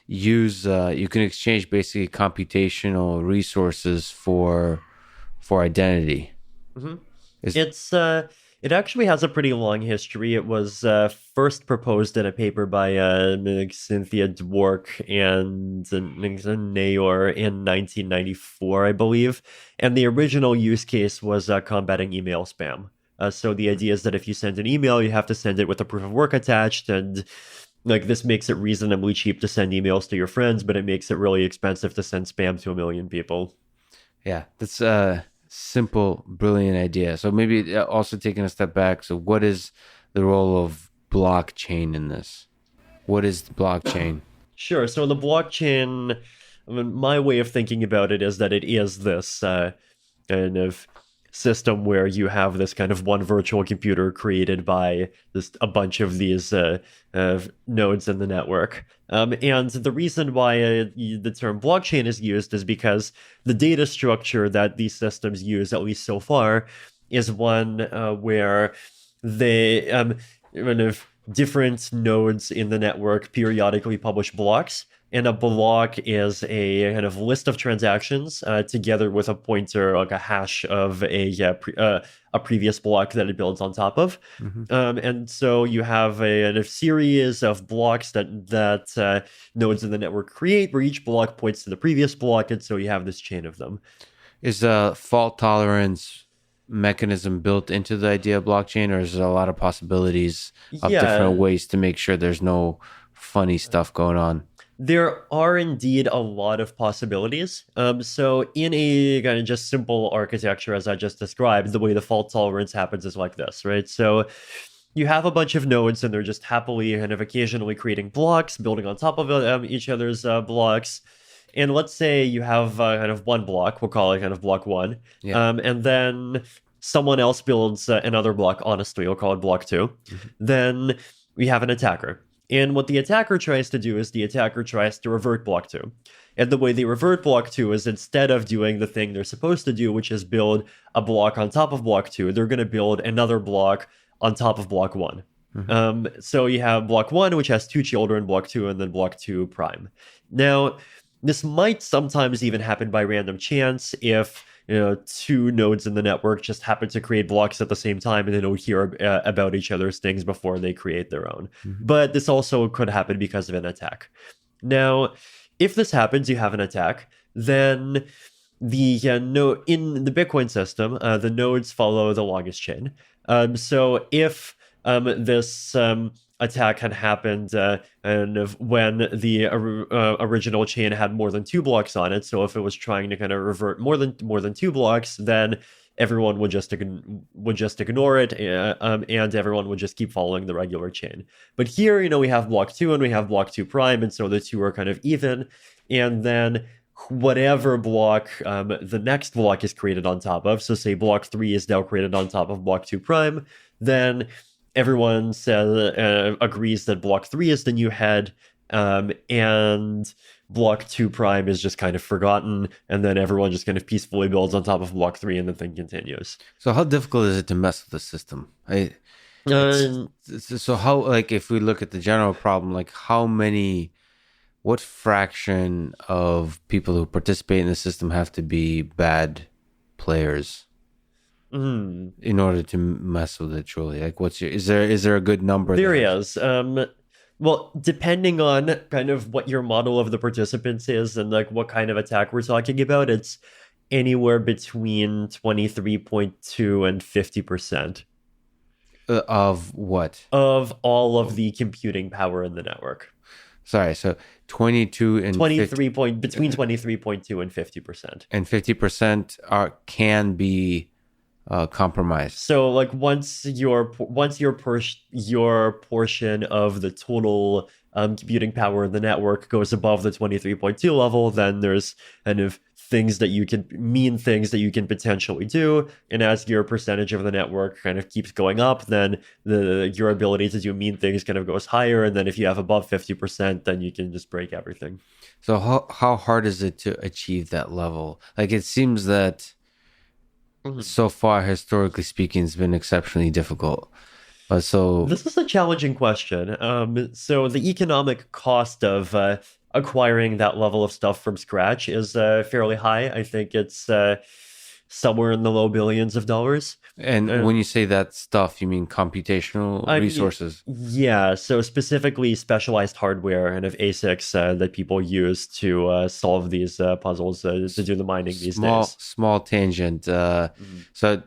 use you can exchange basically computational resources for identity? Mm-hmm. It actually has a pretty long history. It was first proposed in a paper by Cynthia Dwork and Nayor in 1994, I believe. And the original use case was combating email spam. So the idea is that if you send an email, you have to send it with a proof of work attached, and like this makes it reasonably cheap to send emails to your friends, but it makes it really expensive to send spam to 1 million people. Yeah, that's simple, brilliant idea. So maybe also taking a step back. So what is the role of blockchain in this? What is the blockchain? Sure. So the blockchain, I mean, my way of thinking about it is that it is this kind of system where you have this kind of one virtual computer created by a bunch of these nodes in the network. And the reason why the term blockchain is used is because the data structure that these systems use, at least so far, is one where they kind of different nodes in the network periodically publish blocks. And a block is a kind of list of transactions together with a pointer, like a hash of a previous block that it builds on top of. Mm-hmm. And so you have a series of blocks that nodes in the network create, where each block points to the previous block. And so you have this chain of them. Is a fault tolerance mechanism built into the idea of blockchain, or is there a lot of possibilities of different ways to make sure there's no funny stuff going on? There are indeed a lot of possibilities. So in a kind of just simple architecture, as I just described, the way the fault tolerance happens is like this, right? So you have a bunch of nodes and they're just happily kind of occasionally creating blocks, building on top of each other's blocks. And let's say you have kind of one block, we'll call it kind of block one. Yeah. And then someone else builds another block, honestly, we'll call it block two. Mm-hmm. Then we have an attacker. And what the attacker tries to do is the attacker tries to revert block 2. And the way they revert block 2 is instead of doing the thing they're supposed to do, which is build a block on top of block 2, they're going to build another block on top of block 1. Mm-hmm. So you have block 1, which has 2 children, block 2, and then block 2 prime. Now, this might sometimes even happen by random chance if 2 nodes in the network just happen to create blocks at the same time and they don't hear about each other's things before they create their own. Mm-hmm. But this also could happen because of an attack. Now, if this happens, you have an attack. then in the Bitcoin system, the nodes follow the longest chain. So if this attack had happened when the original chain had more than 2 blocks on it, so if it was trying to kind of revert more than 2 blocks, then everyone would just ignore it, and everyone would just keep following the regular chain. But here, we have block 2 and we have block 2 prime, and so the two are kind of even, and then whatever block the next block is created on top of, so say block 3 is now created on top of block 2 prime, then everyone agrees that block 3 is the new head, and block 2 prime is just kind of forgotten, and then everyone just kind of peacefully builds on top of block 3, and the thing continues. So how difficult is it to mess with the system? So how, like, if we look at the general problem, like what fraction of people who participate in the system have to be bad players in order to mess with it truly? Like, is there a good number? There is. Well, depending on kind of what your model of the participants is and like what kind of attack we're talking about, it's anywhere between 23.2 and 50%. Of what? Of all of the computing power in the network. Sorry, so 22 and 23 between 23.2 and 50%. And 50% can be compromised. So like once your portion of the total computing power in the network goes above the 23.2 level, then there's kind of things that you can potentially do, and as your percentage of the network kind of keeps going up, then your ability to do mean things kind of goes higher, and then if you have above 50%, then you can just break everything. So how hard is it to achieve that level? Like, it seems that so far, historically speaking, it's been exceptionally difficult. So this is a challenging question. So the economic cost of acquiring that level of stuff from scratch is fairly high. I think it's somewhere in the low billions of dollars. And when you say that stuff, you mean computational resources? Yeah, so specifically specialized hardware and of ASICs that people use to solve these puzzles, to do the mining these days. Small tangent. So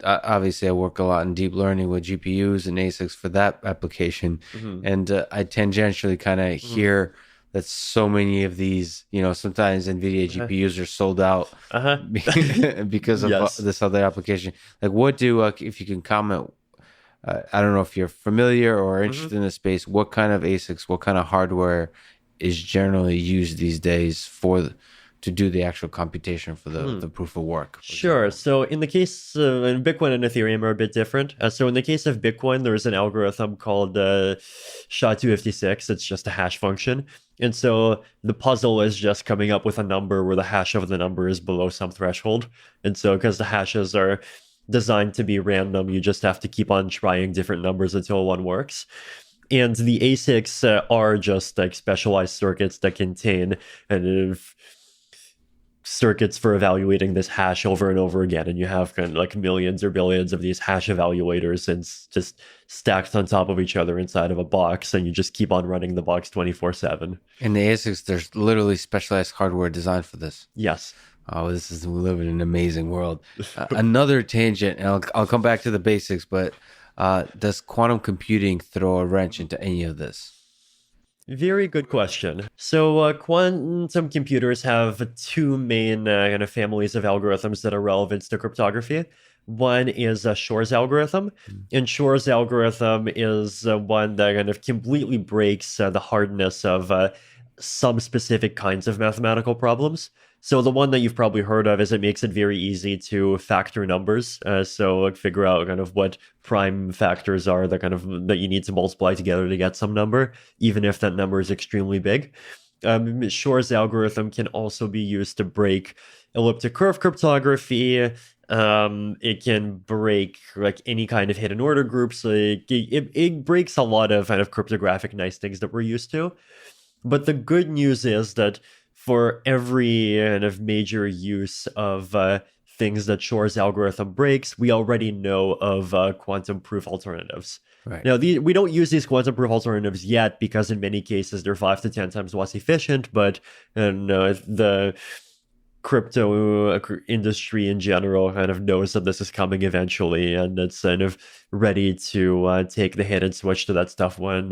obviously I work a lot in deep learning with GPUs and ASICs for that application. And I tangentially kind of hear that so many of these, sometimes NVIDIA GPUs are sold out because of this other application. Like, if you can comment, I don't know if you're familiar or interested in the space, what kind of ASICs, what kind of hardware is generally used these days to do the actual computation for the proof of work? Sure. So in the case Bitcoin and Ethereum are a bit different. So in the case of Bitcoin, there is an algorithm called SHA-256. It's just a hash function. And so the puzzle is just coming up with a number where the hash of the number is below some threshold. And so because the hashes are designed to be random, you just have to keep on trying different numbers until one works. And the ASICs are just like specialized circuits that contain circuits for evaluating this hash over and over again, and you have kind of like millions or billions of these hash evaluators and just stacked on top of each other inside of a box, and you just keep on running the box 24/7. And the ASICs, there's literally specialized hardware designed for this. Yes. Oh, we live in an amazing world. Another tangent, and I'll come back to the basics, but does quantum computing throw a wrench into any of this? Very good question. So quantum computers have two main kind of families of algorithms that are relevant to cryptography. One is Shor's algorithm, and Shor's algorithm is one that kind of completely breaks the hardness of some specific kinds of mathematical problems. So the one that you've probably heard of is it makes it very easy to factor numbers. So figure out kind of what prime factors are that you need to multiply together to get some number, even if that number is extremely big. Shor's algorithm can also be used to break elliptic curve cryptography. It can break like any kind of hidden order groups. It breaks a lot of kind of cryptographic nice things that we're used to. But the good news is that for every kind of major use of things that Shor's algorithm breaks, we already know of quantum proof alternatives. Right. Now, we don't use these quantum proof alternatives yet because in many cases they're 5 to 10 times less efficient, but crypto industry in general kind of knows that this is coming eventually, and it's kind of ready to take the hit and switch to that stuff when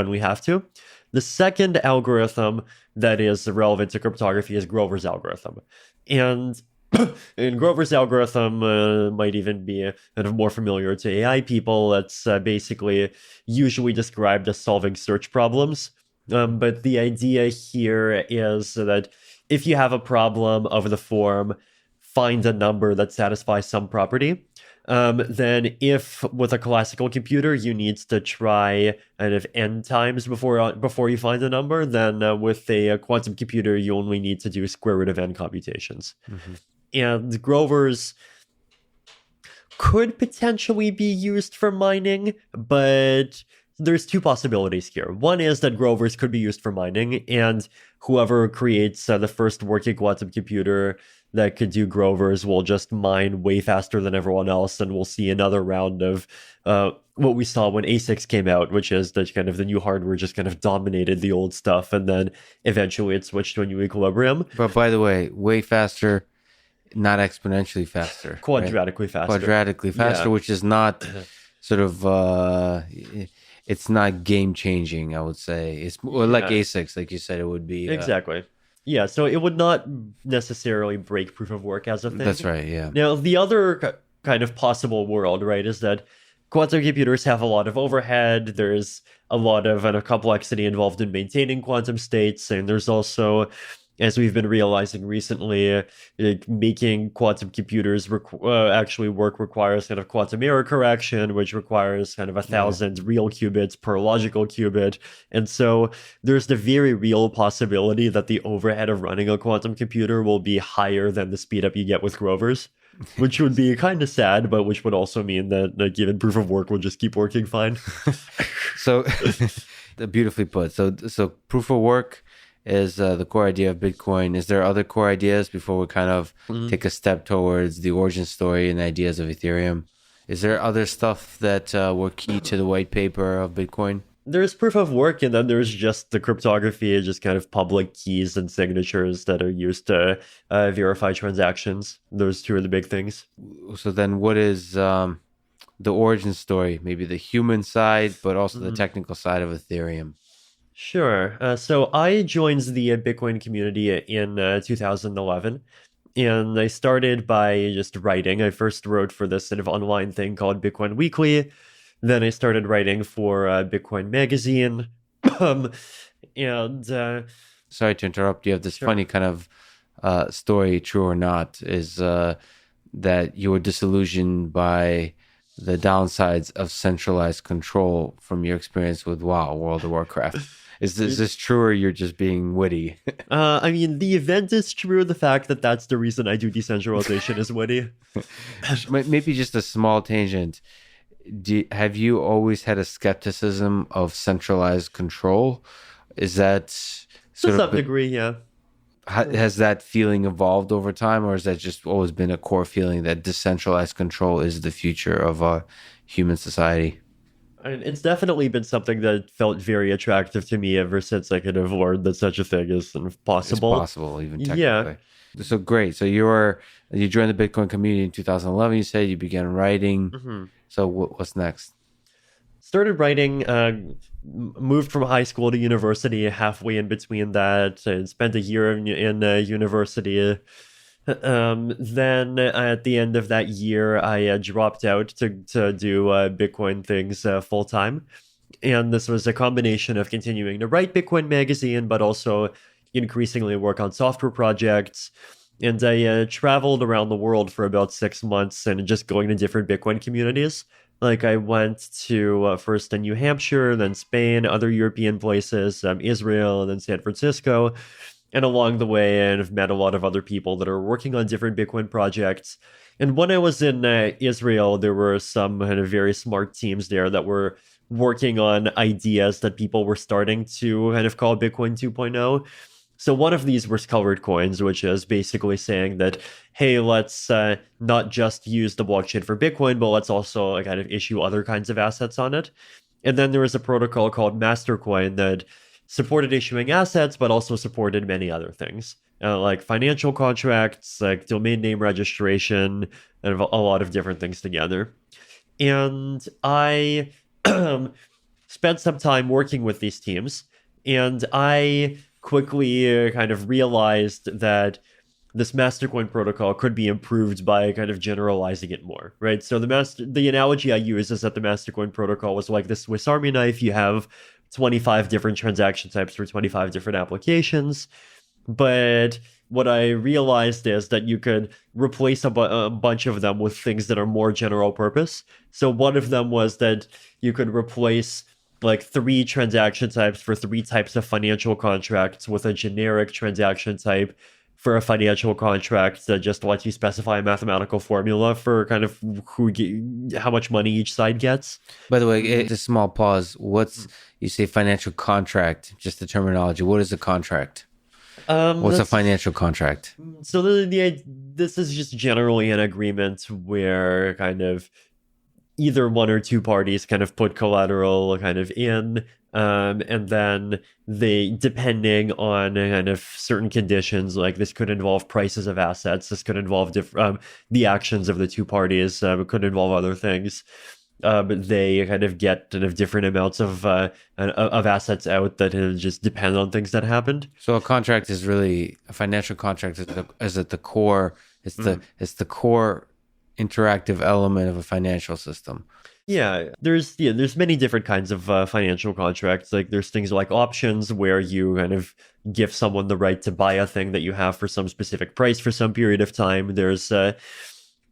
we have to. The second algorithm that is relevant to cryptography is Grover's algorithm, and Grover's algorithm might even be kind of more familiar to AI people. It's basically usually described as solving search problems. But the idea here is that if you have a problem of the form, find a number that satisfies some property, then if with a classical computer you need to try kind of n times before you find a number, then with a quantum computer you only need to do square root of n computations. Mm-hmm. And Grover's could potentially be used for mining, but there's two possibilities here. One is that Grover's could be used for mining, and whoever creates the first working quantum computer that could do Grover's will just mine way faster than everyone else, and we'll see another round of what we saw when ASICs came out, which is that kind of the new hardware just kind of dominated the old stuff, and then eventually it switched to a new equilibrium. But by the way, way faster, not exponentially faster. Quadratically faster. Quadratically faster, yeah. Which is not sort of... it's not game-changing, I would say. It's like ASICs, like you said, it would be... Exactly. Yeah, so it would not necessarily break proof of work as a thing. That's right, yeah. Now, the other kind of possible world, right, is that quantum computers have a lot of overhead. There's a lot of complexity involved in maintaining quantum states, and there's also... as we've been realizing recently, making quantum computers actually work requires kind of quantum error correction, which requires kind of 1,000 real qubits per logical qubit. And so there's the very real possibility that the overhead of running a quantum computer will be higher than the speed up you get with Grover's, which would be kind of sad, but which would also mean that given proof of work will just keep working fine. So, beautifully put. So proof of work is the core idea of Bitcoin. Is there other core ideas before we kind of take a step towards the origin story and ideas of Ethereum? Is there other stuff that were key to the white paper of Bitcoin? There's proof of work, and then there's just the cryptography, just kind of public keys and signatures that are used to verify transactions. Those two are the big things. So then what is the origin story? Maybe the human side, but also the technical side of Ethereum. Sure. So I joined the Bitcoin community in 2011, and I started by just writing. I first wrote for this sort of online thing called Bitcoin Weekly. Then I started writing for Bitcoin Magazine. Sorry to interrupt. You have this funny kind of story, true or not, is that you were disillusioned by the downsides of centralized control from your experience with World of Warcraft. Is this true, or you're just being witty? I mean, the event is true. The fact that that's the reason I do decentralization is witty. Maybe just a small tangent. Have you always had a skepticism of centralized control? Is that to some degree, yeah. Has that feeling evolved over time, or has that just always been a core feeling that decentralized control is the future of human society? It's definitely been something that felt very attractive to me ever since I could have learned that such a thing is possible. It's possible, even technically. Yeah. So great. So you joined the Bitcoin community in 2011. You said you began writing. Mm-hmm. So what's next? Started writing. Moved from high school to university. Halfway in between that, and spent a year in university. Then at the end of that year, I dropped out to do Bitcoin things full time. And this was a combination of continuing to write Bitcoin Magazine, but also increasingly work on software projects. And I traveled around the world for about 6 months and just going to different Bitcoin communities. Like I went to first in New Hampshire, then Spain, other European places, Israel, and then San Francisco. And along the way, I've met a lot of other people that are working on different Bitcoin projects. And when I was in Israel, there were some kind of very smart teams there that were working on ideas that people were starting to kind of call Bitcoin 2.0. So one of these was colored coins, which is basically saying that, hey, let's not just use the blockchain for Bitcoin, but let's also kind of issue other kinds of assets on it. And then there was a protocol called Mastercoin that supported issuing assets, but also supported many other things. like financial contracts, like domain name registration, and a lot of different things together. And I spent some time working with these teams, and I quickly kind of realized that this Mastercoin protocol could be improved by kind of generalizing it more, right? So the analogy I use is that the Mastercoin protocol was like the Swiss Army knife. You have 25 different transaction types for 25 different applications. But what I realized is that you could replace a bunch of them with things that are more general purpose. So one of them was that you could replace like 3 transaction types for 3 types of financial contracts with a generic transaction type for a financial contract that just lets you specify a mathematical formula for kind of how much money each side gets. By the way, it's a small pause. You say financial contract, just the terminology. What is a contract? What's a financial contract? So this is just generally an agreement where kind of either one or two parties kind of put collateral kind of in, and then they, depending on kind of certain conditions, like this could involve prices of assets, this could involve the actions of the two parties, it could involve other things. But they kind of get kind of different amounts of assets out that just depend on things that happened. So a contract is really a financial contract is at the core. It's the core interactive element of a financial system. Yeah, there's many different kinds of financial contracts. Like there's things like options where you kind of give someone the right to buy a thing that you have for some specific price for some period of time. There's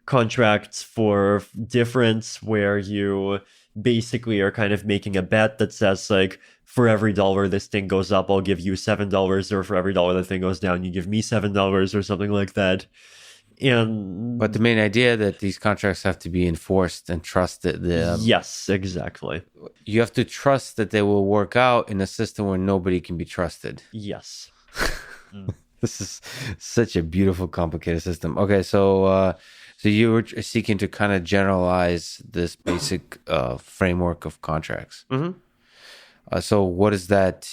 contracts for difference where you basically are kind of making a bet that says like, for every dollar this thing goes up, I'll give you $7, or for every dollar the thing goes down, you give me $7 or something like that. But the main idea that these contracts have to be enforced and trusted. Yes, exactly. You have to trust that they will work out in a system where nobody can be trusted. Yes. This is such a beautiful, complicated system. Okay, so you were seeking to kind of generalize this basic framework of contracts. Mm-hmm. So what does that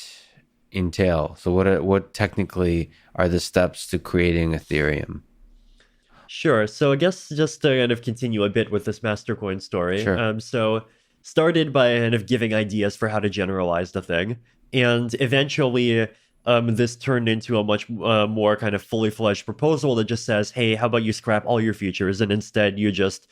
entail? So what technically are the steps to creating Ethereum? Sure. So I guess just to kind of continue a bit with this Mastercoin story. Sure. So started by kind of giving ideas for how to generalize the thing. And eventually this turned into a much more kind of fully fledged proposal that just says, hey, how about you scrap all your features and instead you just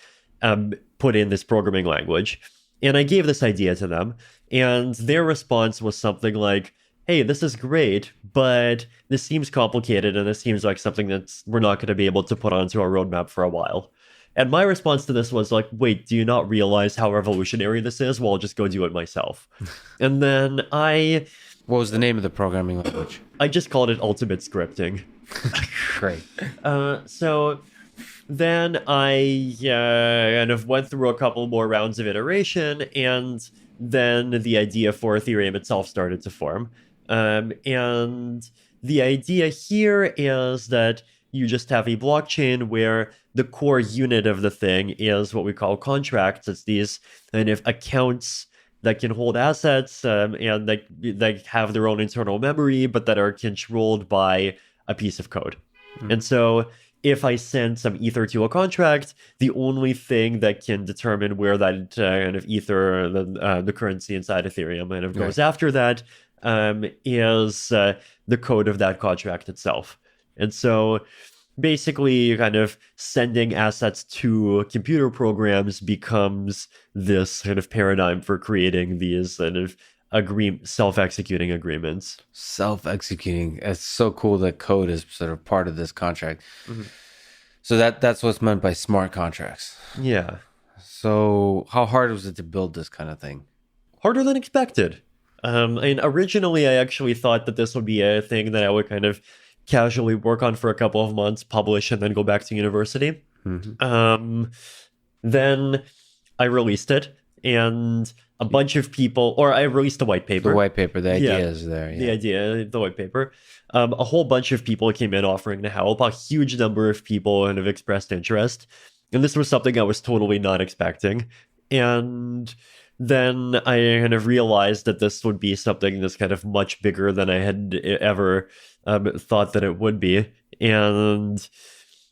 put in this programming language. And I gave this idea to them. And their response was something like, hey, this is great, but this seems complicated and this seems like something that we're not going to be able to put onto our roadmap for a while. And my response to this was like, wait, do you not realize how revolutionary this is? Well, I'll just go do it myself. And then What was the name of the programming language? I just called it Ultimate Scripting. Great. So then I kind of went through a couple more rounds of iteration, and then the idea for Ethereum itself started to form. And the idea here is that you just have a blockchain where the core unit of the thing is what we call contracts. It's these kind of accounts that can hold assets and that have their own internal memory, but that are controlled by a piece of code. Mm. And so if I send some ether to a contract, the only thing that can determine where that kind of ether, the currency inside Ethereum kind of goes after that, is the code of that contract itself. And so basically kind of sending assets to computer programs becomes this kind of paradigm for creating these kind of self-executing agreements. Self-executing. It's so cool that code is sort of part of this contract. Mm-hmm. So that's what's meant by smart contracts. Yeah. So how hard was it to build this kind of thing? Harder than expected. Originally I actually thought that this would be a thing that I would kind of casually work on for a couple of months, publish, and then go back to university. Mm-hmm. Then I released it, and a bunch of people, or I released the white paper. The white paper, the idea is there. Yeah. The white paper. A whole bunch of people came in offering to help. A huge number of people kind of expressed interest. And this was something I was totally not expecting. And then I kind of realized that this would be something that's kind of much bigger than I had ever thought that it would be. And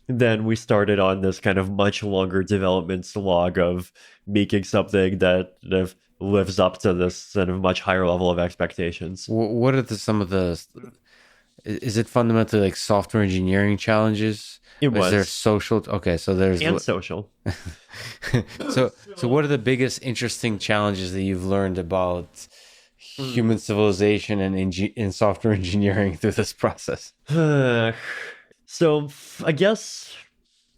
then we started on this kind of much longer development slog of making something that kind of lives up to this kind of much higher level of expectations. What are some of the? Is it fundamentally like software engineering challenges? It was. Is there social? Okay, so there's and social. so what are the biggest interesting challenges that you've learned about human civilization and in software engineering through this process? So I guess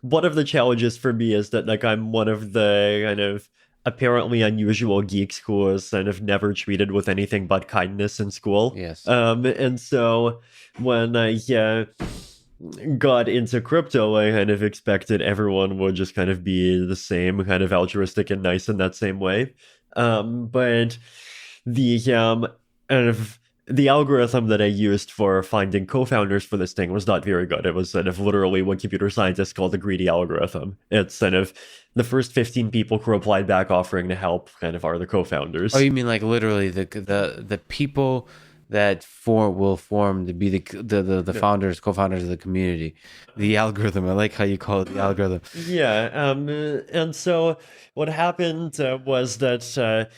one of the challenges for me is that like I'm one of the kind of apparently unusual geeks who was kind of never treated with anything but kindness in school. Yes. And so when I got into crypto, I kind of expected everyone would just kind of be the same, kind of altruistic and nice in that same way. But the kind of the algorithm that I used for finding co-founders for this thing was not very good. It was kind of literally what computer scientists call the greedy algorithm. It's kind of the first 15 people who replied back offering to help kind of are the co-founders. Oh, you mean like literally the people that will form to be the founders, co-founders of the community, the algorithm. I like how you call it the algorithm. Yeah. And so what happened was that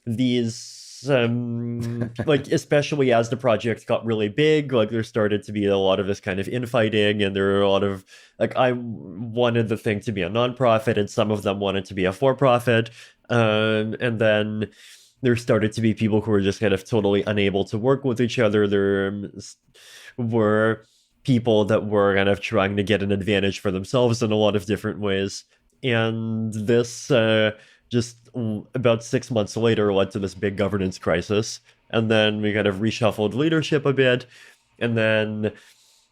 these like especially as the project got really big, like there started to be a lot of this kind of infighting, and there were a lot of like I wanted the thing to be a nonprofit and some of them wanted to be a for-profit, and then there started to be people who were just kind of totally unable to work with each other. There were people that were kind of trying to get an advantage for themselves in a lot of different ways, and this just about 6 months later led to this big governance crisis. And then we kind of reshuffled leadership a bit. And then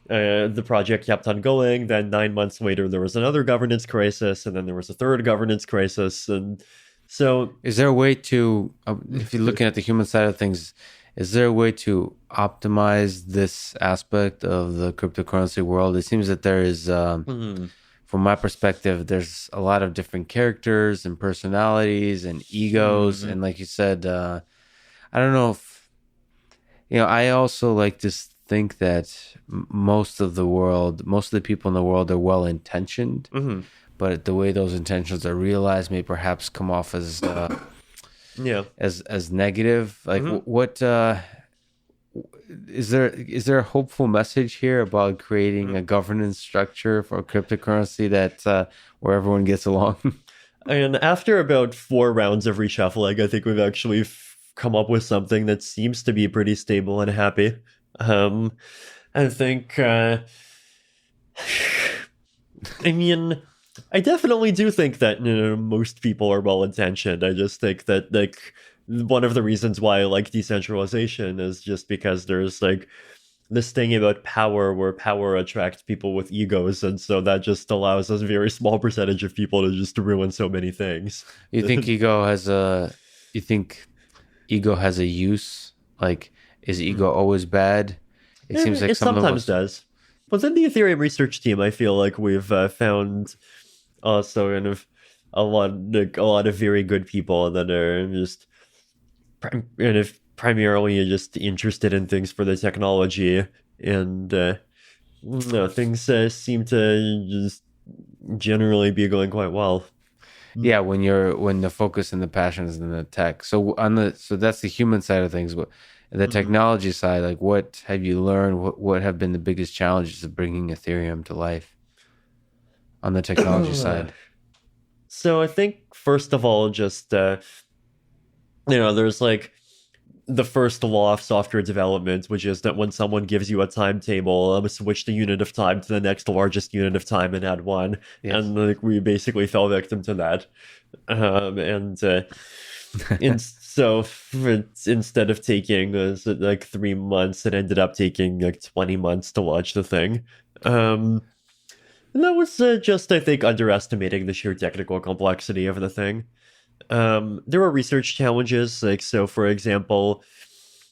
the project kept on going. Then 9 months later, there was another governance crisis. And then there was a third governance crisis. And so... Is there a way to, if you're looking at the human side of things, is there a way to optimize this aspect of the cryptocurrency world? It seems that there is... From my perspective, there's a lot of different characters and personalities and egos. And like you said, I don't know if, I also like to think that most of the people in the world are well-intentioned, but the way those intentions are realized may perhaps come off as negative. Like what, is there a hopeful message here about creating a governance structure for cryptocurrency that where everyone gets along? And after about 4 rounds of reshuffling, I think we've actually come up with something that seems to be pretty stable and happy. I think, I mean, I definitely do think that most people are well-intentioned. I just think that like one of the reasons why I like decentralization is just because there's like this thing about power where power attracts people with egos, and so that just allows a very small percentage of people to just ruin so many things. You think ego has a use? Like, is ego always bad? It seems like it sometimes does. Within the Ethereum research team, I feel like we've found also kind of a lot of very good people that are just primarily just interested in things for the technology, and things seem to just generally be going quite well. Yeah, when the focus and the passion is in the tech. So that's the human side of things. But the technology side, like what have you learned? What have been the biggest challenges of bringing Ethereum to life on the technology side? So I think first of all, just there's like the first law of software development, which is that when someone gives you a timetable, switch the unit of time to the next largest unit of time and add 1. Yes. And like we basically fell victim to that. So instead of taking like 3 months, it ended up taking like 20 months to launch the thing. And that was just, I think, underestimating the sheer technical complexity of the thing. There were research challenges, like, so for example,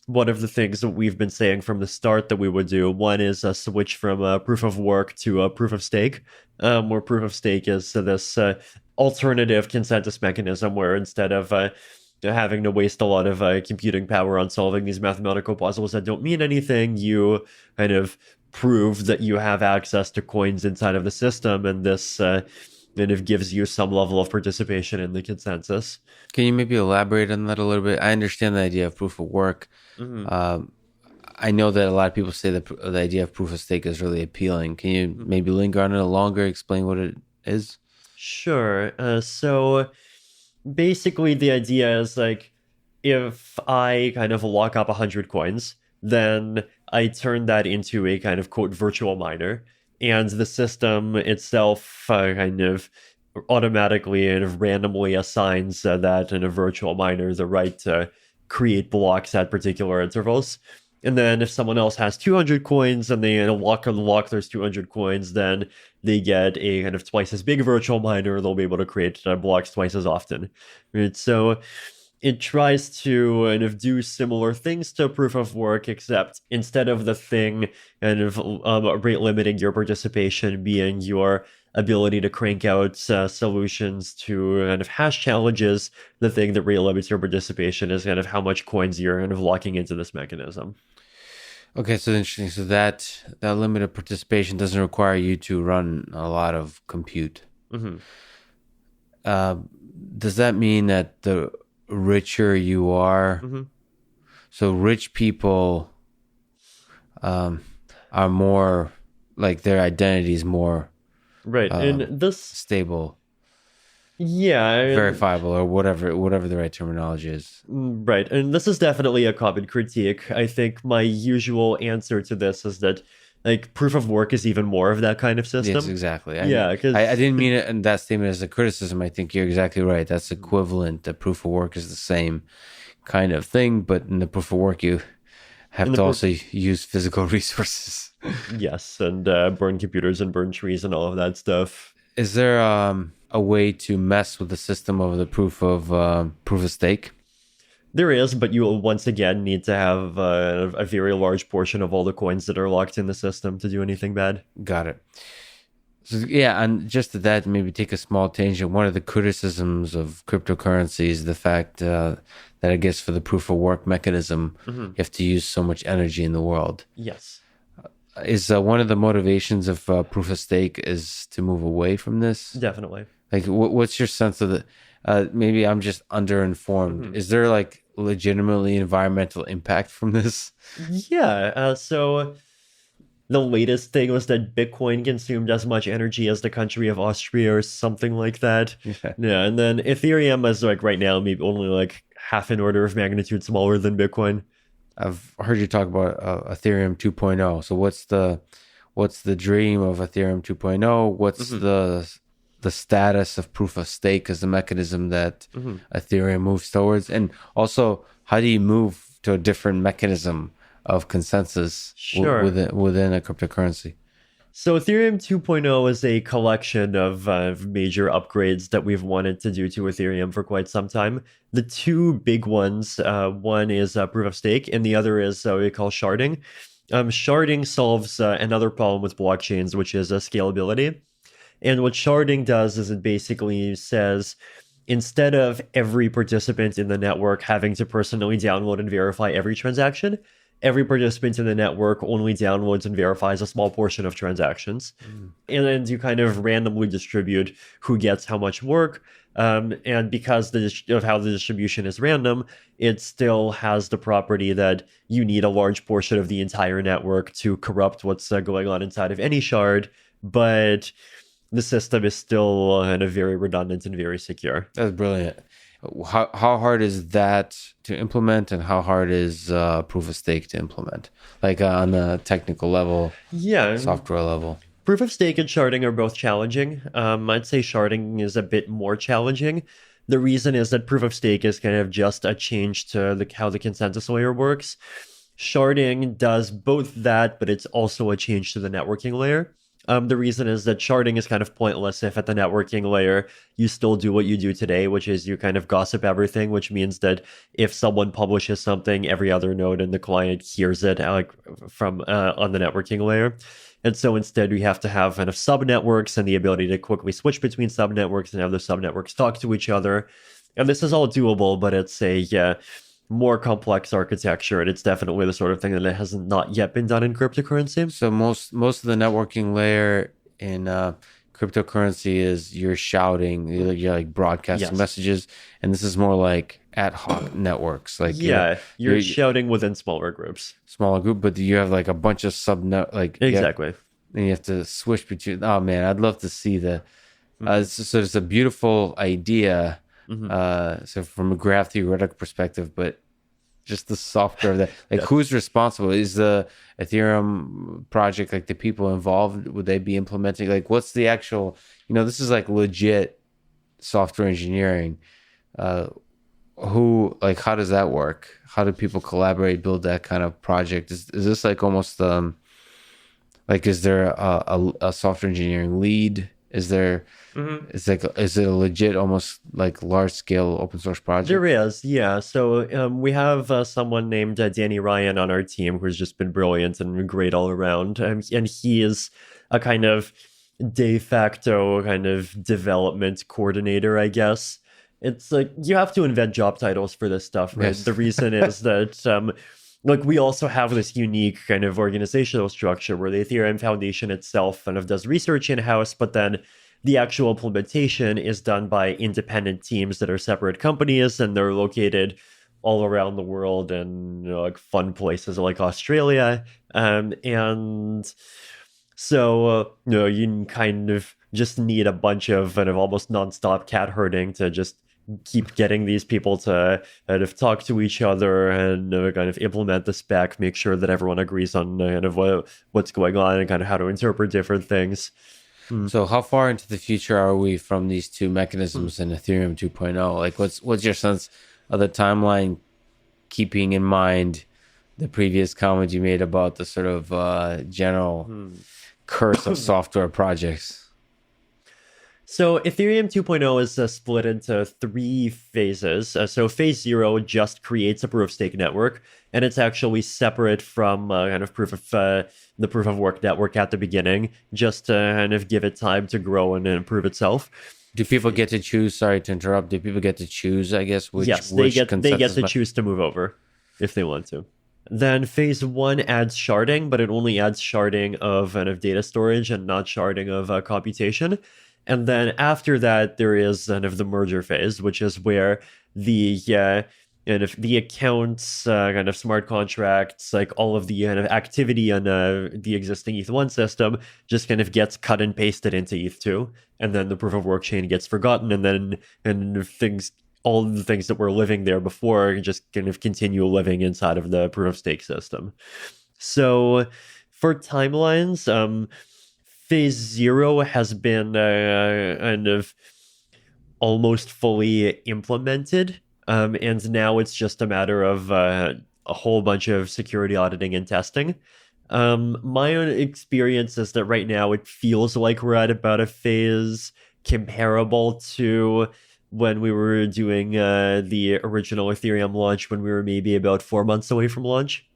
one of the things that we've been saying from the start that we would do, one is a switch from a proof of work to a proof of stake, where proof of stake is this alternative consensus mechanism where instead of having to waste a lot of computing power on solving these mathematical puzzles that don't mean anything. You kind of prove that you have access to coins inside of the system, and this kind of gives you some level of participation in the consensus. Can you maybe elaborate on that a little bit? I understand the idea of proof of work. I know that a lot of people say that the idea of proof of stake is really appealing. Can you maybe linger on it longer, explain what it is? Sure. So basically the idea is like, if I kind of lock up 100 coins, then I turn that into a kind of quote virtual miner, and the system itself kind of automatically and randomly assigns that in a virtual miner the right to create blocks at particular intervals. And then if someone else has 200 coins and they unlock those 200 coins, then they get a kind of twice as big virtual miner. They'll be able to create blocks twice as often. Right? So it tries to kind of do similar things to proof of work, except instead of the thing kind of rate limiting your participation being your ability to crank out solutions to kind of hash challenges, the thing that rate limits your participation is kind of how much coins you're kind of locking into this mechanism. Okay, so interesting. So that limited participation doesn't require you to run a lot of compute. Does that mean that the richer you are, so rich people are more like their identity is more right, and this stable, verifiable, or whatever the right terminology is. Right, and this is definitely a common critique. I think my usual answer to this is that like proof of work is even more of that kind of system. Yes, exactly. I didn't mean it in that statement as a criticism. I think you're exactly right. That's equivalent. The proof of work is the same kind of thing, but in the proof of work, you have to also use physical resources. Yes, and burn computers and burn trees and all of that stuff. Is there a way to mess with the system of the proof of stake? There is, but you will once again need to have a very large portion of all the coins that are locked in the system to do anything bad. Got it. So yeah, and just to that, maybe take a small tangent. One of the criticisms of cryptocurrency is the fact that I guess for the proof of work mechanism, you have to use so much energy in the world. Yes. Is one of the motivations of proof of stake is to move away from this? Definitely. Like, what's your sense of the? Maybe I'm just underinformed. Is there like legitimately environmental impact from this? Yeah. So the latest thing was that Bitcoin consumed as much energy as the country of Austria or something like that. Yeah. And then Ethereum is like right now maybe only like half an order of magnitude smaller than Bitcoin. I've heard you talk about Ethereum 2.0. So what's the dream of Ethereum 2.0? What's the status of proof of stake as the mechanism that Ethereum moves towards? And also, how do you move to a different mechanism of consensus within a cryptocurrency? So Ethereum 2.0 is a collection of major upgrades that we've wanted to do to Ethereum for quite some time. The two big ones, one is proof of stake, and the other is what we call sharding. Sharding solves another problem with blockchains, which is scalability. And what sharding does is it basically says, instead of every participant in the network having to personally download and verify every transaction, every participant in the network only downloads and verifies a small portion of transactions. And then you kind of randomly distribute who gets how much work. And because of how the distribution is random, it still has the property that you need a large portion of the entire network to corrupt what's going on inside of any shard. But the system is still kind of very redundant and very secure. That's brilliant. How hard is that to implement, and how hard is proof of stake to implement? Like on the technical level, software level. Proof of stake and sharding are both challenging. I'd say sharding is a bit more challenging. The reason is that proof of stake is kind of just a change to how the consensus layer works. Sharding does both that, but it's also a change to the networking layer. The reason is that sharding is kind of pointless if at the networking layer you still do what you do today, which is you kind of gossip everything, which means that if someone publishes something, every other node in the client hears it from on the networking layer. And so instead we have to have kind of subnetworks and the ability to quickly switch between subnetworks and have those subnetworks talk to each other. And this is all doable, but it's a more complex architecture, and it's definitely the sort of thing that has not yet been done in cryptocurrency. So most of the networking layer in cryptocurrency is you're shouting, you're like broadcasting Yes. messages, and this is more like ad hoc networks. Like You're shouting within smaller groups. smaller group, but you have like a bunch of subnet like Exactly. and you have to switch between. Oh man, I'd love to see the. So it's a beautiful idea. So from a graph theoretic perspective, but just the software of that, like who's responsible? Is the Ethereum project, like the people involved, would they be implementing? Like what's the actual? This is like legit software engineering. How does that work? How do people collaborate, build that kind of project? Is this like almost like, is there a software engineering lead? Is there, is it a legit, almost like large scale open source project? There is, yeah. So we have someone named Danny Ryan on our team who's just been brilliant and great all around. And he is a kind of de facto kind of development coordinator, I guess. It's like you have to invent job titles for this stuff, right? Yes. The reason is that we also have this unique kind of organizational structure where the Ethereum Foundation itself kind of does research in-house, but then the actual implementation is done by independent teams that are separate companies, and they're located all around the world in like fun places like Australia. And so you kind of just need a bunch of kind of almost nonstop cat herding to just keep getting these people to kind of talk to each other and kind of implement the spec, make sure that everyone agrees on kind of what's going on and kind of how to interpret different things. So how far into the future are we from these two mechanisms in Ethereum 2.0? Like what's your sense of the timeline, keeping in mind the previous comment you made about the sort of general curse of software projects? So Ethereum 2.0 is split into 3 phases. So phase 0 just creates a proof of stake network, and it's actually separate from kind of the proof of work network at the beginning, just to kind of give it time to grow and improve itself. Do people get to choose? Sorry to interrupt. Do people get to choose? I guess Yes, they get to choose to move over if they want to. Then phase 1 adds sharding, but it only adds sharding of kind of data storage and not sharding of computation. And then after that, there is kind of the merger phase, which is where the kind of the accounts, kind of smart contracts, like all of the kind of activity on the existing ETH1 system just kind of gets cut and pasted into ETH2, and then the proof of work chain gets forgotten, and then all the things that were living there before just kind of continue living inside of the proof of stake system. So for timelines, phase 0 has been kind of almost fully implemented, and now it's just a matter of a whole bunch of security auditing and testing. My own experience is that right now it feels like we're at about a phase comparable to when we were doing the original Ethereum launch, when we were maybe about 4 months away from launch.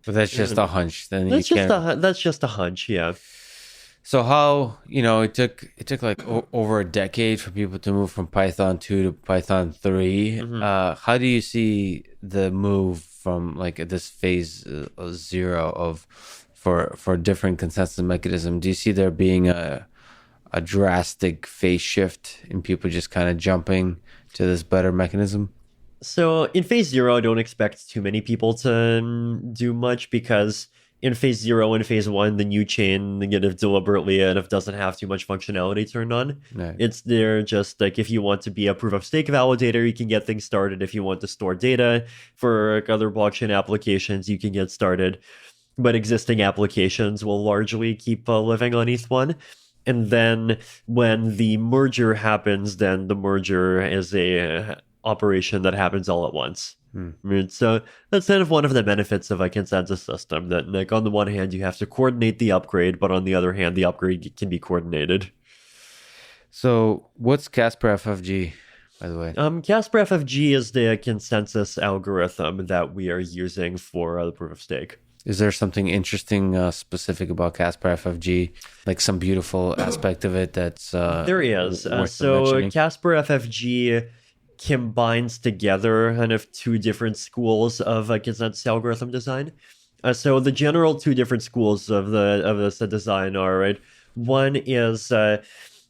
But that's just a hunch. Then that's just a hunch, yeah. So how, it took like over a decade for people to move from Python 2 to Python 3. How do you see the move from like this phase 0 for different consensus mechanism? Do you see there being a drastic phase shift in people just kind of jumping to this better mechanism? So in phase 0, I don't expect too many people to do much, because in phase 0 and phase 1, the new chain kind of deliberately doesn't have too much functionality turned on. Right. It's there just like if you want to be a proof of stake validator, you can get things started. If you want to store data for other blockchain applications, you can get started. But existing applications will largely keep living on ETH1. And then when the merger happens, then the merger is a operation that happens all at once. So that's kind of one of the benefits of a consensus system, that like on the one hand you have to coordinate the upgrade, but on the other hand the upgrade can be coordinated. So what's Casper FFG, by the way? Casper FFG is the consensus algorithm that we are using for the proof of stake. Is there something interesting specific about Casper FFG, like some beautiful aspect of it that's there is. worth So mentioning? Casper FFG combines together kind of two different schools of consensus algorithm design. So the general two different schools of this design are, right? One is kind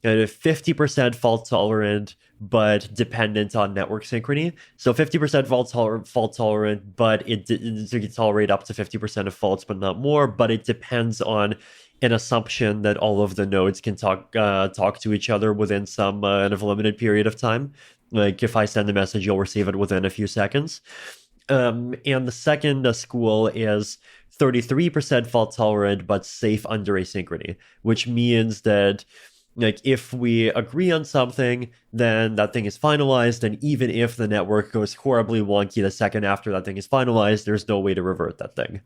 of 50% fault tolerant, but dependent on network synchrony. So 50% fault tolerant, but it can tolerate up to 50% of faults, but not more. But it depends on an assumption that all of the nodes can talk to each other within some kind of limited period of time. Like if I send a message, you'll receive it within a few seconds. And the second school is 33% fault tolerant, but safe under asynchrony, which means that like if we agree on something, then that thing is finalized, and even if the network goes horribly wonky the second after that thing is finalized, there's no way to revert that thing.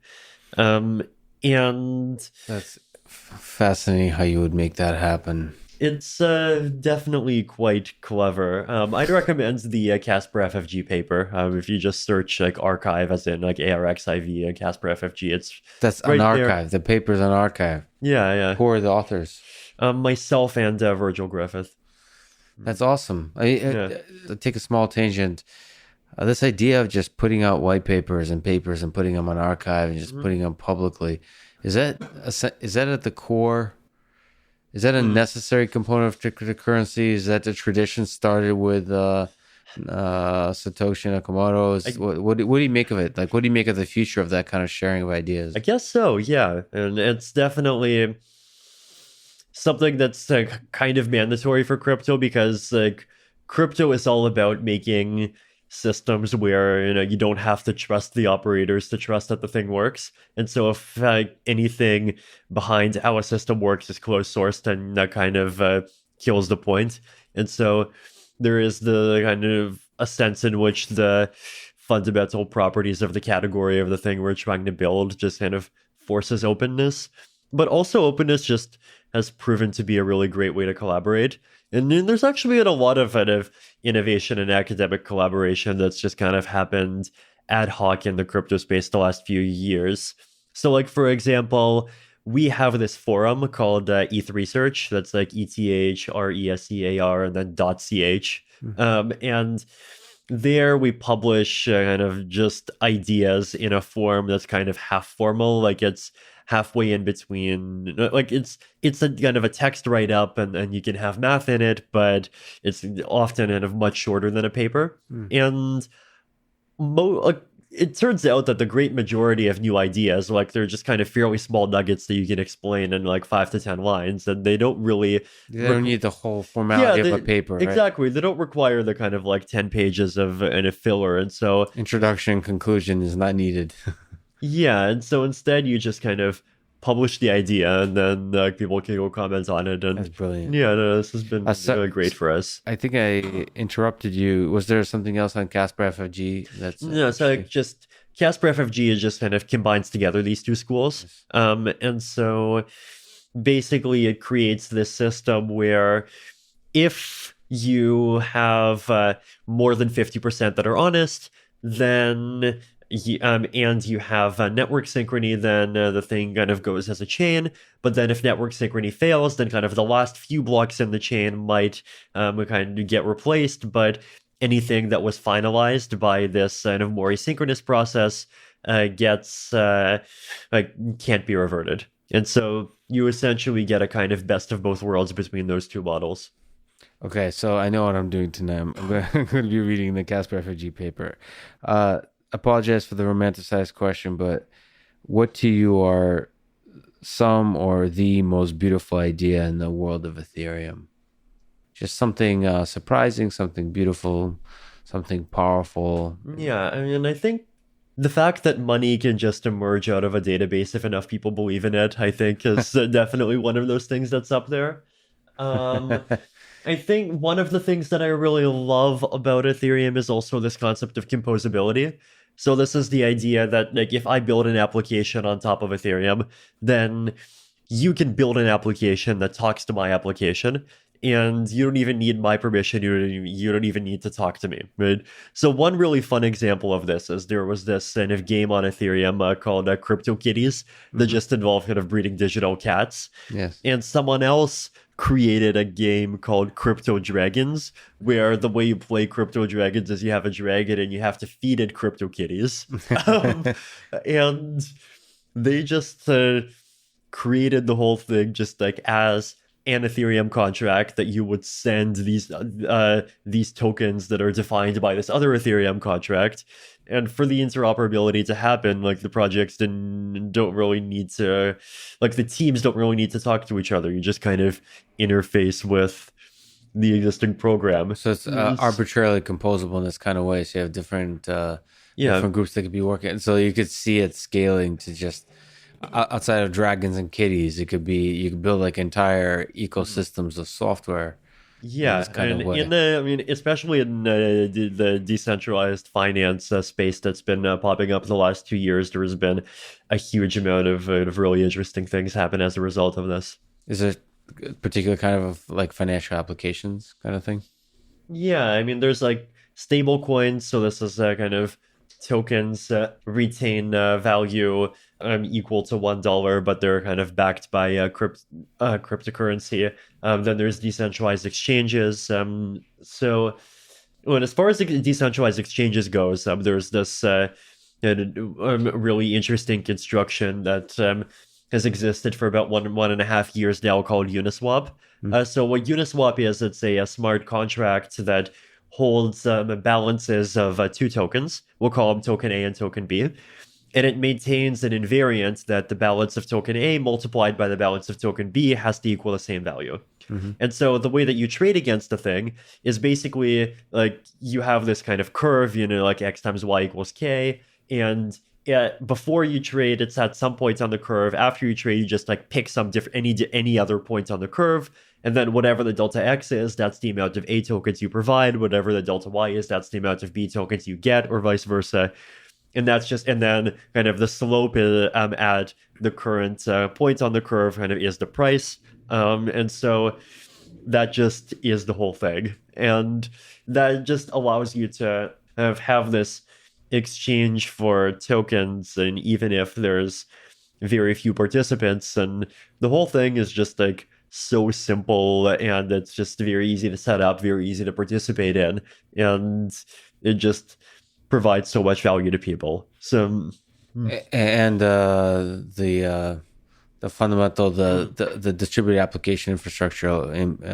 And that's fascinating how you would make that happen. It's definitely quite clever. I'd recommend the Casper FFG paper. If you just search like archive, as in like ARXIV and Casper FFG, that's right an archive. there. The paper's an archive. Yeah. Who are the authors? Myself and Virgil Griffith. That's awesome. I take a small tangent. This idea of just putting out white papers and putting them on archive and just putting them publicly, is that at the core? Is that a necessary component of cryptocurrency? Is that the tradition started with Satoshi Nakamoto? What do you make of it? Like, what do you make of the future of that kind of sharing of ideas? I guess so, yeah. And it's definitely something that's kind of mandatory for crypto, because like crypto is all about making systems where you don't have to trust the operators to trust that the thing works. And so if anything behind how a system works is closed sourced, then that kind of kills the point. And so there is the kind of a sense in which the fundamental properties of the category of the thing we're trying to build just kind of forces openness. But also openness just has proven to be a really great way to collaborate. And then there's actually been a lot of kind of innovation and academic collaboration that's just kind of happened ad hoc in the crypto space the last few years. So like, for example, we have this forum called ETH Research. That's like ETHRESEAR and then .ch. And there we publish kind of just ideas in a form that's kind of half formal. Like it's halfway in between, like it's a kind of a text write-up, and you can have math in it, but it's often kind of much shorter than a paper. And it turns out that the great majority of new ideas, like they're just kind of fairly small nuggets that you can explain in like 5 to 10 lines, and they don't really need the whole formality of a paper, right? Exactly. They don't require the kind of like 10 pages of a filler, and so introduction, conclusion is not needed. Yeah, and so instead you just kind of publish the idea, and then people can go comment on it. And that's brilliant. Yeah, no, this has been really great for us. I think I interrupted you. Was there something else on Casper FFG? No, so just Casper FFG is just kind of combines together these two schools. Yes. And so basically it creates this system where if you have more than 50% that are honest, then and you have network synchrony, then the thing kind of goes as a chain. But then if network synchrony fails, then kind of the last few blocks in the chain might kind of get replaced. But anything that was finalized by this kind of more asynchronous process gets can't be reverted. And so you essentially get a kind of best of both worlds between those two models. Okay, so I know what I'm doing tonight. I'm going to be reading the Casper FFG paper. Apologize for the romanticized question, but what to you are some or the most beautiful idea in the world of Ethereum? Just something surprising, something beautiful, something powerful. Yeah, I mean, I think the fact that money can just emerge out of a database if enough people believe in it, I think is definitely one of those things that's up there. I think one of the things that I really love about Ethereum is also this concept of composability. So this is the idea that like if I build an application on top of Ethereum, then you can build an application that talks to my application. and you don't even need my permission. You don't even need to talk to me, right? So one really fun example of this is there was this kind of game on Ethereum called CryptoKitties that just involved kind of breeding digital cats. Yes. And someone else created a game called Crypto Dragons, where the way you play Crypto Dragons is you have a dragon and you have to feed it Crypto Kitties. And they just created the whole thing just like as an Ethereum contract that you would send these tokens that are defined by this other Ethereum contract. And for the interoperability to happen, like the projects don't really need to, like the teams don't really need to talk to each other. You just kind of interface with the existing program. So it's arbitrarily composable in this kind of way. So you have different groups that could be working. So you could see it scaling to just outside of dragons and kitties. It could be, you could build like entire ecosystems of software. Yeah, and especially in the decentralized finance space that's been popping up the last 2 years, there has been a huge amount of really interesting things happen as a result of this. Is there a particular kind of like financial applications kind of thing? Yeah, I mean, there's like stable coins, so this is kind of tokens retain value equal to $1, but they're kind of backed by cryptocurrency. Then there's decentralized exchanges. So as far as the decentralized exchanges goes, there's this really interesting construction that has existed for about one and a half years now called Uniswap. So what Uniswap is, it's a smart contract that holds balances of two tokens. We'll call them token A and token B. And it maintains an invariant that the balance of token A multiplied by the balance of token B has to equal the same value. And so the way that you trade against the thing is basically like you have this kind of curve, like X times Y equals K. And before you trade, it's at some points on the curve. After you trade, you just like pick some any other point on the curve. And then whatever the delta X is, that's the amount of A tokens you provide. Whatever the delta Y is, that's the amount of B tokens you get, or vice versa. And then kind of the slope at the current point on the curve kind of is the price. And so that just is the whole thing. And that just allows you to have this exchange for tokens, and even if there's very few participants, and the whole thing is just like so simple, and it's just very easy to set up, very easy to participate in, and it just provides so much value to people. So and the fundamental the distributed application infrastructure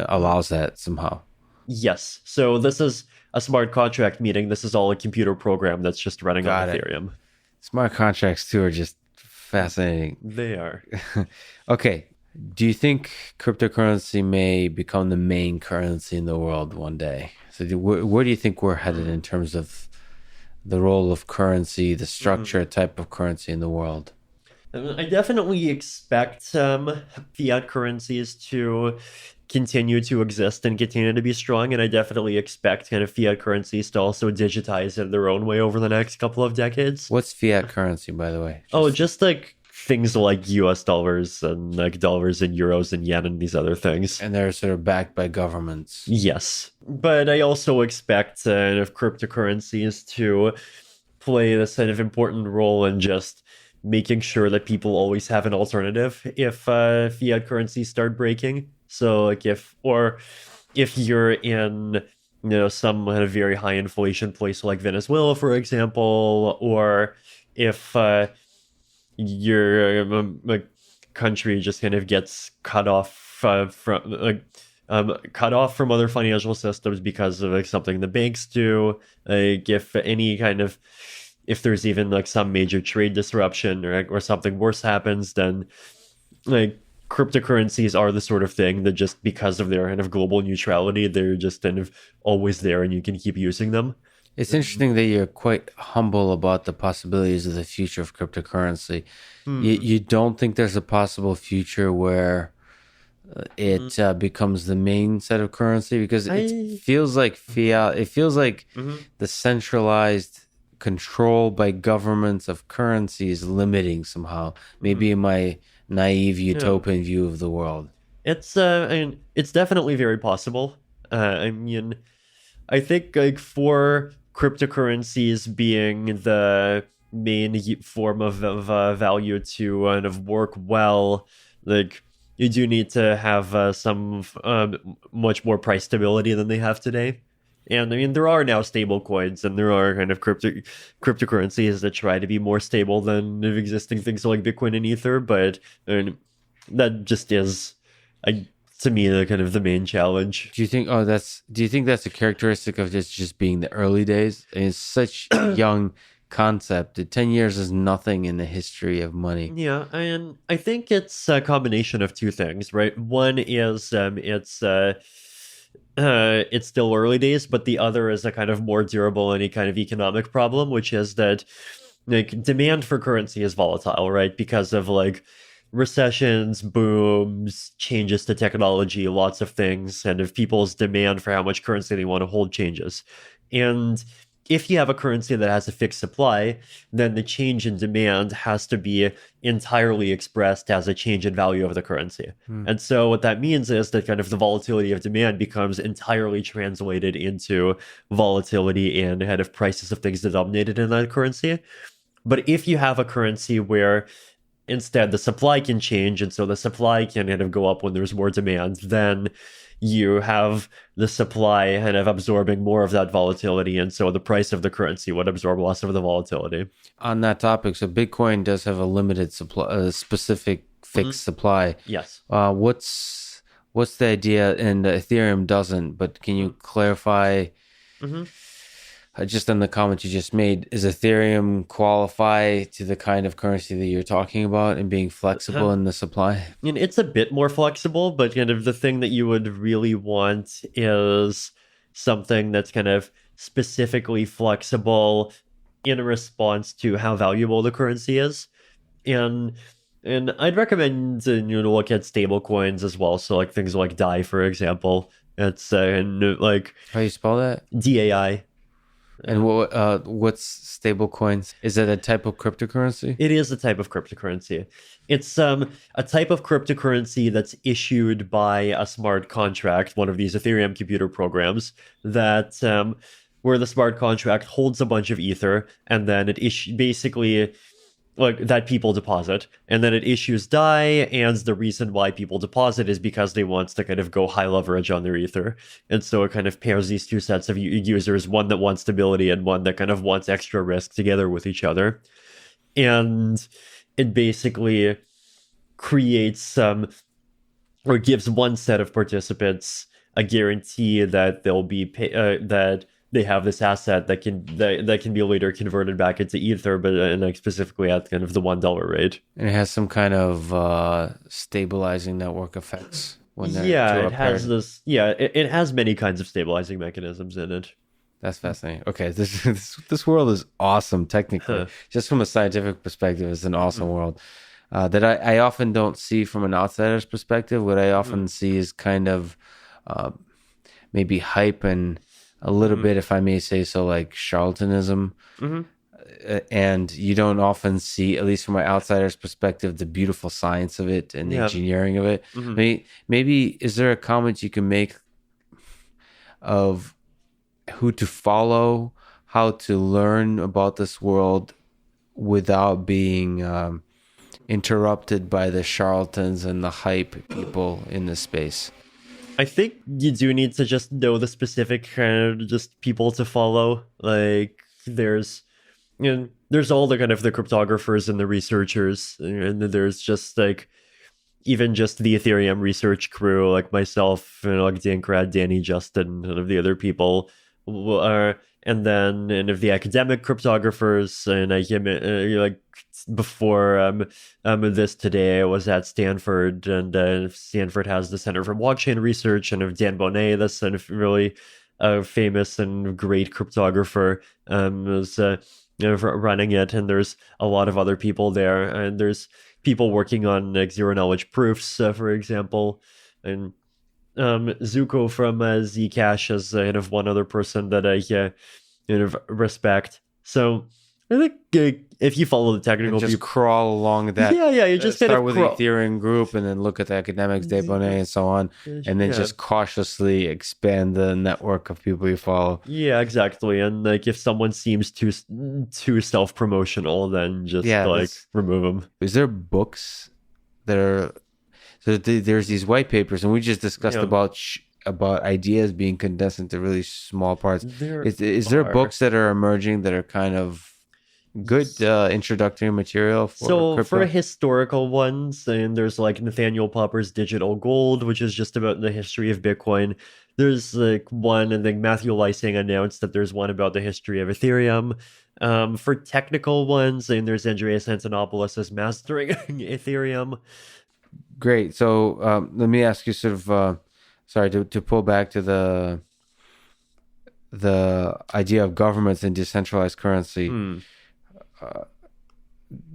allows that somehow. Yes. So this is a smart contract, meaning this is all a computer program that's just running on Ethereum. Smart contracts too are just fascinating. They are. Okay. Do you think cryptocurrency may become the main currency in the world one day? So where do you think we're headed in terms of the role of currency, the structure, type of currency in the world? I definitely expect fiat currencies to continue to exist and continue to be strong, and I definitely expect kind of fiat currencies to also digitize in their own way over the next couple of decades. What's fiat currency, by the way? Just like things like US dollars and like dollars and euros and yen and these other things. And they're sort of backed by governments. Yes. But I also expect cryptocurrencies to play this kind of important role in just making sure that people always have an alternative if fiat currencies start breaking. So like if you're in some kind of very high inflation place like Venezuela, for example, or if your country just kind of gets cut off from other financial systems because of like something the banks do, like if there's even like some major trade disruption or something worse happens, then like cryptocurrencies are the sort of thing that just because of their kind of global neutrality, they're just kind of always there and you can keep using them. It's interesting that you're quite humble about the possibilities of the future of cryptocurrency. You don't think there's a possible future where it becomes the main set of currency? Because it feels like fiat. It feels like the centralized control by governments of currency is limiting somehow. Maybe in my naive utopian view of the world. I mean, it's definitely very possible. I mean, I think like for cryptocurrencies being the main form of value to kind of work well, like you do need to have some much more price stability than they have today. And I mean, there are now stable coins, and there are kind of cryptocurrencies that try to be more stable than existing things like Bitcoin and Ether. But I mean, that just is, I to me, the kind of the main challenge. Do you think that's a characteristic of just being the early days? It's such a young concept. 10 years is nothing in the history of money. Yeah, and I think it's a combination of two things, right? One is it's still early days, but the other is a kind of more durable any kind of economic problem, which is that like demand for currency is volatile, right? Because of like recessions, booms, changes to technology, lots of things, and if people's demand for how much currency they want to hold changes. And if you have a currency that has a fixed supply, then the change in demand has to be entirely expressed as a change in value of the currency. And so what that means is that kind of the volatility of demand becomes entirely translated into volatility in kind of prices of things denominated in that currency. But if you have a currency where instead the supply can change, and so the supply can kind of go up when there's more demand, then you have the supply kind of absorbing more of that volatility, and so the price of the currency would absorb less of the volatility. On that topic, so Bitcoin does have a limited supply, a specific fixed supply. Yes. What's the idea? And Ethereum doesn't, but can you clarify? Just in the comment you just made, is Ethereum qualify to the kind of currency that you're talking about and being flexible in the supply? And it's a bit more flexible, but kind of the thing that you would really want is something that's kind of specifically flexible in response to how valuable the currency is. And I'd recommend you to look at stable coins as well. So like things like DAI, for example. It's like How you spell that? DAI. And what's stable coins? Is it a type of cryptocurrency? It is a type of cryptocurrency. It's a type of cryptocurrency that's issued by a smart contract, one of these Ethereum computer programs, that where the smart contract holds a bunch of ether, and then it basically like that people deposit, and then it issues DAI, and the reason why people deposit is because they want to kind of go high leverage on their ether, and so it kind of pairs these two sets of users, one that wants stability and one that kind of wants extra risk, together with each other, and it basically creates or gives one set of participants a guarantee that they'll be that they have this asset that can be later converted back into ether, but like specifically at kind of the $1 rate. And it has some kind of stabilizing network effects. It has this. Yeah, it has many kinds of stabilizing mechanisms in it. That's fascinating. Okay, this world is awesome technically. Just from a scientific perspective, it's an awesome world that I often don't see from an outsider's perspective. What I often see is kind of maybe hype and a little bit, if I may say so, like charlatanism. And you don't often see, at least from my outsider's perspective, the beautiful science of it and the engineering of it. Maybe is there a comment you can make of who to follow, how to learn about this world without being interrupted by the charlatans and the hype people in this space? I think you do need to just know the specific kind of just people to follow. Like there's all the kind of the cryptographers and the researchers, and there's just like even just the Ethereum research crew, like myself, like Dankrad, Danny, Justin, and of the other people and then of the academic cryptographers, and I came like before this today I was at Stanford, and Stanford has the Center for Blockchain Research, and of Dan Bonnet, that's kind of really famous and great cryptographer, was running it, and there's a lot of other people there, and there's people working on like zero knowledge proofs, for example, and Zuko from Zcash is kind of one other person that I kind of respect. So I think if you follow the technical And just people, crawl along that. yeah, you just kind start of with the Ethereum group and then look at the academics, Debonnet, and so on, and then just cautiously expand the network of people you follow. Yeah, exactly. And like, if someone seems too self-promotional, then just remove them. Is there books that are? So there's these white papers, and we just discussed about ideas being condensed into really small parts. Is there books that are emerging that are kind of good introductory material for crypto? For historical ones, and there's like Nathaniel Popper's Digital Gold, which is just about the history of Bitcoin. There's like one, and then Matthew Lysing announced that there's one about the history of Ethereum. For technical ones, and there's Andreas Antonopoulos' Mastering Ethereum. Great. So let me ask you sort of, sorry, to pull back to the idea of governments and decentralized currency.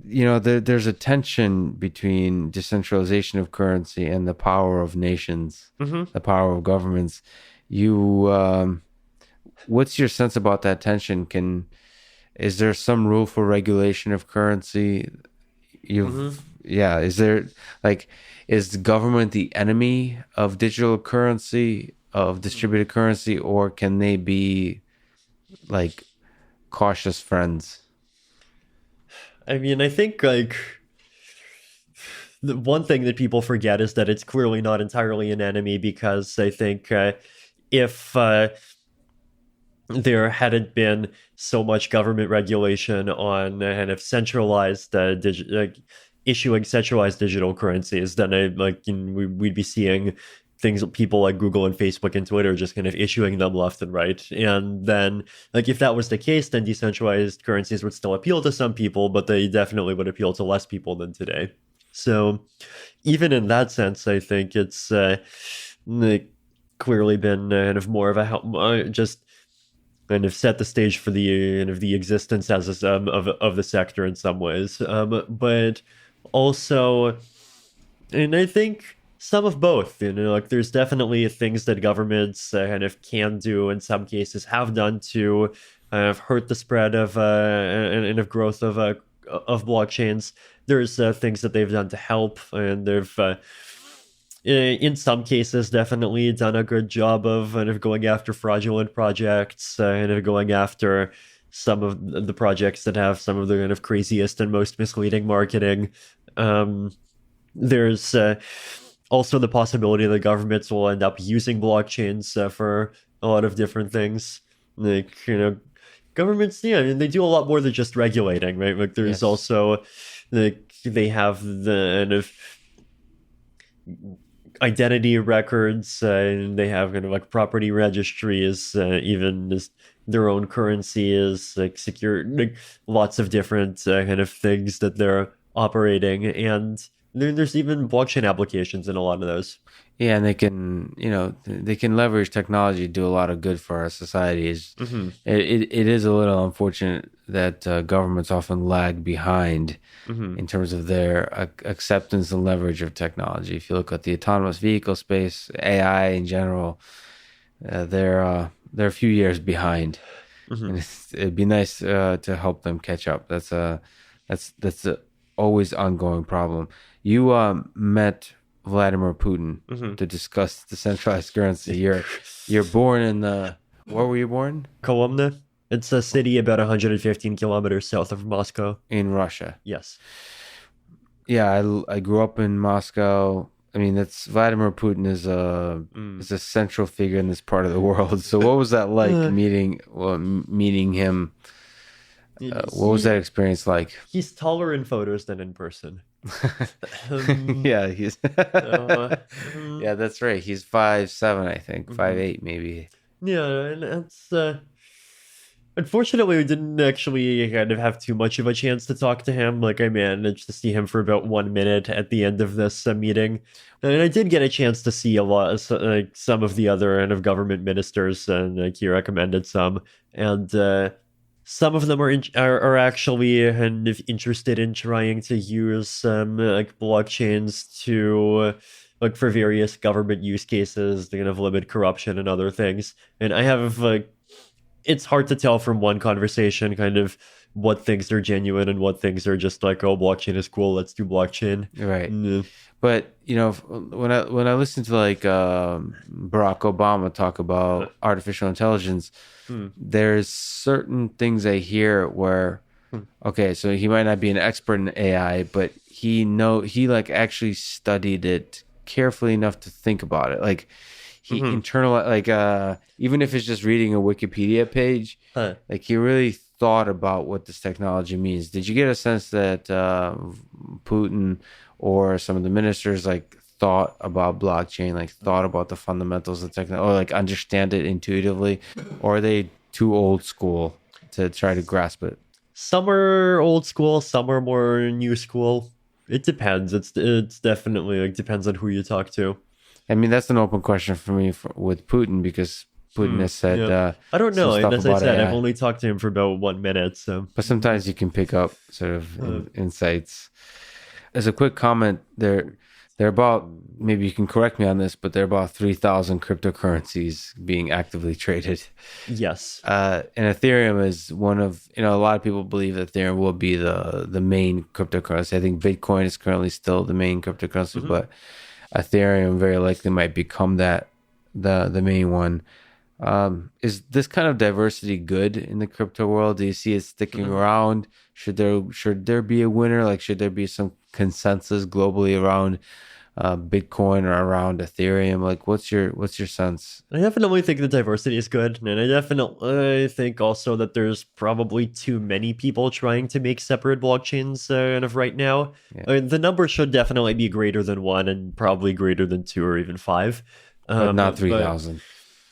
There's a tension between decentralization of currency and the power of nations, the power of governments. What's your sense about that tension? Is there some rule for regulation of currency? Is there is the government the enemy of digital currency, of distributed currency, or can they be like cautious friends? I mean, I think like the one thing that people forget is that it's clearly not entirely an enemy, because I think if there hadn't been so much government regulation on kind of centralized issuing centralized digital currencies, then we'd be seeing things, people like Google and Facebook and Twitter just kind of issuing them left and right. And then if that was the case, then decentralized currencies would still appeal to some people, but they definitely would appeal to less people than today. So even in that sense, I think it's clearly been kind of more of a just kind of set the stage for the kind of the existence as of the sector in some ways, but also, and I think some of both. There's definitely things that governments kind of can do, in some cases have done, to hurt the spread of and of growth of blockchains. There's things that they've done to help, and they've in some cases definitely done a good job of kind of going after fraudulent projects, and of going after some of the projects that have some of the kind of craziest and most misleading marketing. There's also the possibility that governments will end up using blockchains for a lot of different things. Governments, they do a lot more than just regulating, right? There's also they have the kind of identity records, and they have kind of property registries, even just their own currency is secure, lots of different kind of things that they're operating, and there's even blockchain applications in a lot of those. Yeah, and they can leverage technology to do a lot of good for our societies. It is a little unfortunate that governments often lag behind in terms of their acceptance and leverage of technology. If you look at the autonomous vehicle space, AI in general, they're a few years behind, and it'd be nice to help them catch up. That's a always ongoing problem. You met Vladimir Putin to discuss decentralized currency. You're born in where were you born? Kolomna. It's a city about 115 kilometers south of Moscow. In Russia. Yes. Yeah, I grew up in Moscow. I mean, Vladimir Putin is a central figure in this part of the world. So what was that like meeting him? What was that experience like? He's taller in photos than in person. Yeah, yeah, that's right. He's 5'7", I think, 5'8", maybe. Yeah, and it's unfortunately we didn't actually kind of have too much of a chance to talk to him. I managed to see him for about 1 minute at the end of this meeting, and I did get a chance to see a lot, some of the other kind of government ministers, and he recommended some, and some of them are actually kind of interested in trying to use blockchains to for various government use cases to kind of limit corruption and other things. And I have it's hard to tell from one conversation kind of what things are genuine and what things are just like, oh, blockchain is cool, let's do blockchain. Right. But when I listen to like Barack Obama talk about artificial intelligence, there's certain things I hear where, okay, so he might not be an expert in AI, but he like actually studied it carefully enough to think about it. Like he internalized, like even if it's just reading a Wikipedia page, like he really thought about what this technology means. Did you get a sense that Putin or some of the ministers like thought about blockchain, like thought about the fundamentals of technology, or like understand it intuitively, or are they too old school to try to grasp it? Some are old school, some are more new school. It depends. It's definitely like depends on who you talk to. I mean, that's an open question for me with Putin, because Putin has said I don't know. some And stuff as I said, AI. I've only talked to him for about 1 minute. So, But sometimes you can pick up sort of insights. As a quick comment, they're about, maybe you can correct me on this, but there are about 3,000 cryptocurrencies being actively traded. yes. And Ethereum is one of, a lot of people believe that Ethereum will be the main cryptocurrency. I think Bitcoin is currently still the main cryptocurrency, but Ethereum very likely might become the main one. Is this kind of diversity good in the crypto world? Do you see it sticking around? Should there be a winner? Like, should there be some consensus globally around Bitcoin or around Ethereum? Like, what's your sense? I definitely think the diversity is good, and I definitely think also that there's probably too many people trying to make separate blockchains kind of right now. Yeah. The number should definitely be greater than 1 and probably greater than 2 or even 5. But not 3,000.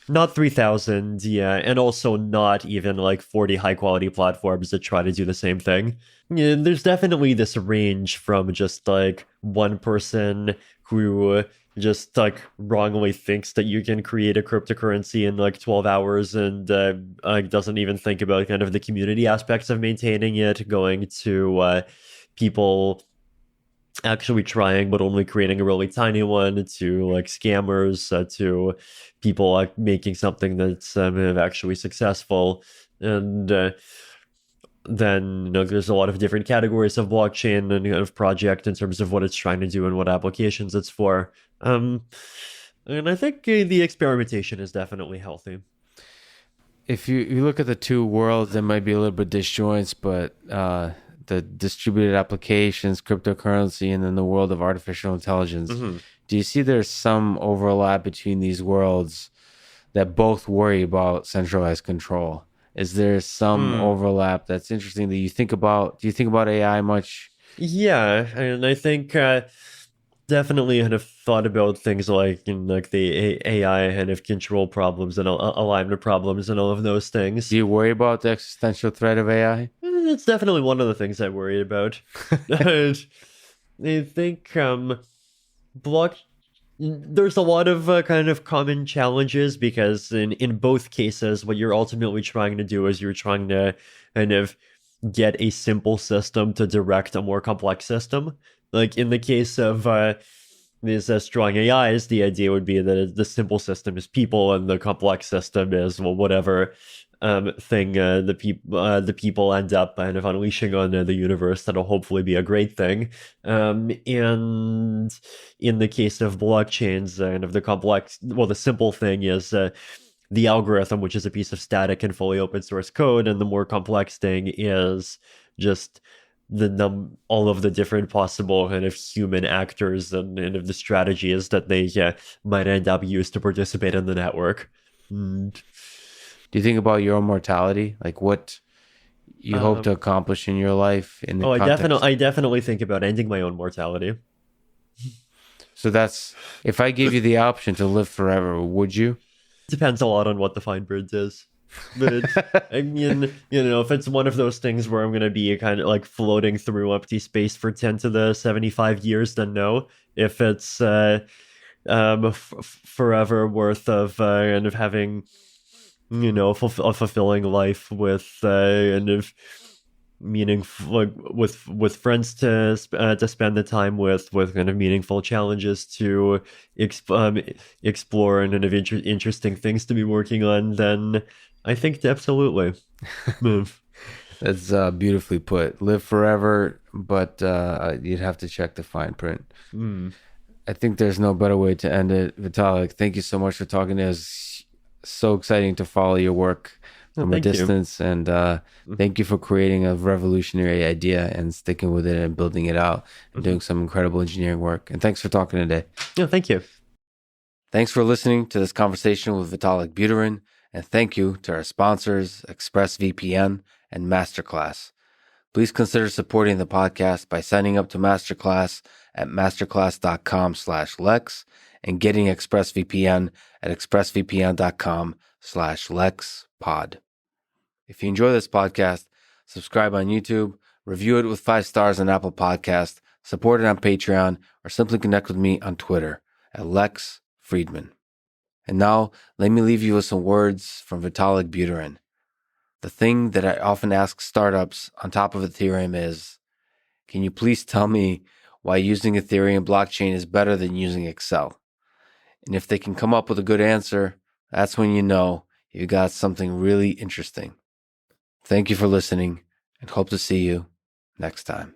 Not 3,000, yeah, and also not even like 40 high-quality platforms that try to do the same thing. Yeah, there's definitely this range from just like one person who just like wrongly thinks that you can create a cryptocurrency in like 12 hours and doesn't even think about kind of the community aspects of maintaining it, going to people actually trying but only creating a really tiny one, to like scammers, to people like making something that's actually successful. And then there's a lot of different categories of blockchain and kind of project in terms of what it's trying to do and what applications it's for. And I think the experimentation is definitely healthy. If you look at the two worlds, there might be a little bit disjoints, but the distributed applications, cryptocurrency, and then the world of artificial intelligence. Do you see there's some overlap between these worlds that both worry about centralized control? Is there some overlap that's interesting that you think about? Do you think about AI much? Yeah, and I think definitely kind of thought about things like the AI kind of control problems and alignment problems and all of those things. Do you worry about the existential threat of AI? That's definitely one of the things I worry about. I think there's a lot of kind of common challenges, because in both cases, what you're ultimately trying to do is you're trying to kind of get a simple system to direct a more complex system. Like in the case of these strong AIs, the idea would be that the simple system is people and the complex system is, well, whatever thing the people end up kind of unleashing on the universe that'll hopefully be a great thing. And in the case of blockchains, kind of the simple thing is the algorithm, which is a piece of static and fully open source code, and the more complex thing is just all of the different possible kind of human actors and of the strategies that they might end up used to participate in the network. Do you think about your own mortality, like what you hope to accomplish in your life? I definitely think about ending my own mortality. So that's, if I gave you the option to live forever, would you? Depends a lot on what the fine print is. But I mean, if it's one of those things where I'm going to be kind of like floating through empty space for 10 to the 75 years, then no. If it's forever worth of kind of having, a fulfilling life with kind of meaningful, like with friends to spend the time with kind of meaningful challenges to explore and kind of interesting things to be working on, then I think absolutely. That's beautifully put. Live forever, but you'd have to check the fine print. I think there's no better way to end it. Vitalik, thank you so much for talking to us. So exciting to follow your work from a distance. And thank you for creating a revolutionary idea and sticking with it and building it out and doing some incredible engineering work. And thanks for talking today. Yeah, thank you. Thanks for listening to this conversation with Vitalik Buterin. And thank you to our sponsors, ExpressVPN and Masterclass. Please consider supporting the podcast by signing up to Masterclass at masterclass.com/Lex and getting ExpressVPN at expressvpn.com/LexPod. If you enjoy this podcast, subscribe on YouTube, review it with 5 stars on Apple Podcast, support it on Patreon, or simply connect with me on Twitter at Lex Friedman. And now, let me leave you with some words from Vitalik Buterin. The thing that I often ask startups on top of Ethereum is, can you please tell me why using Ethereum blockchain is better than using Excel? And if they can come up with a good answer, that's when you know you got something really interesting. Thank you for listening and hope to see you next time.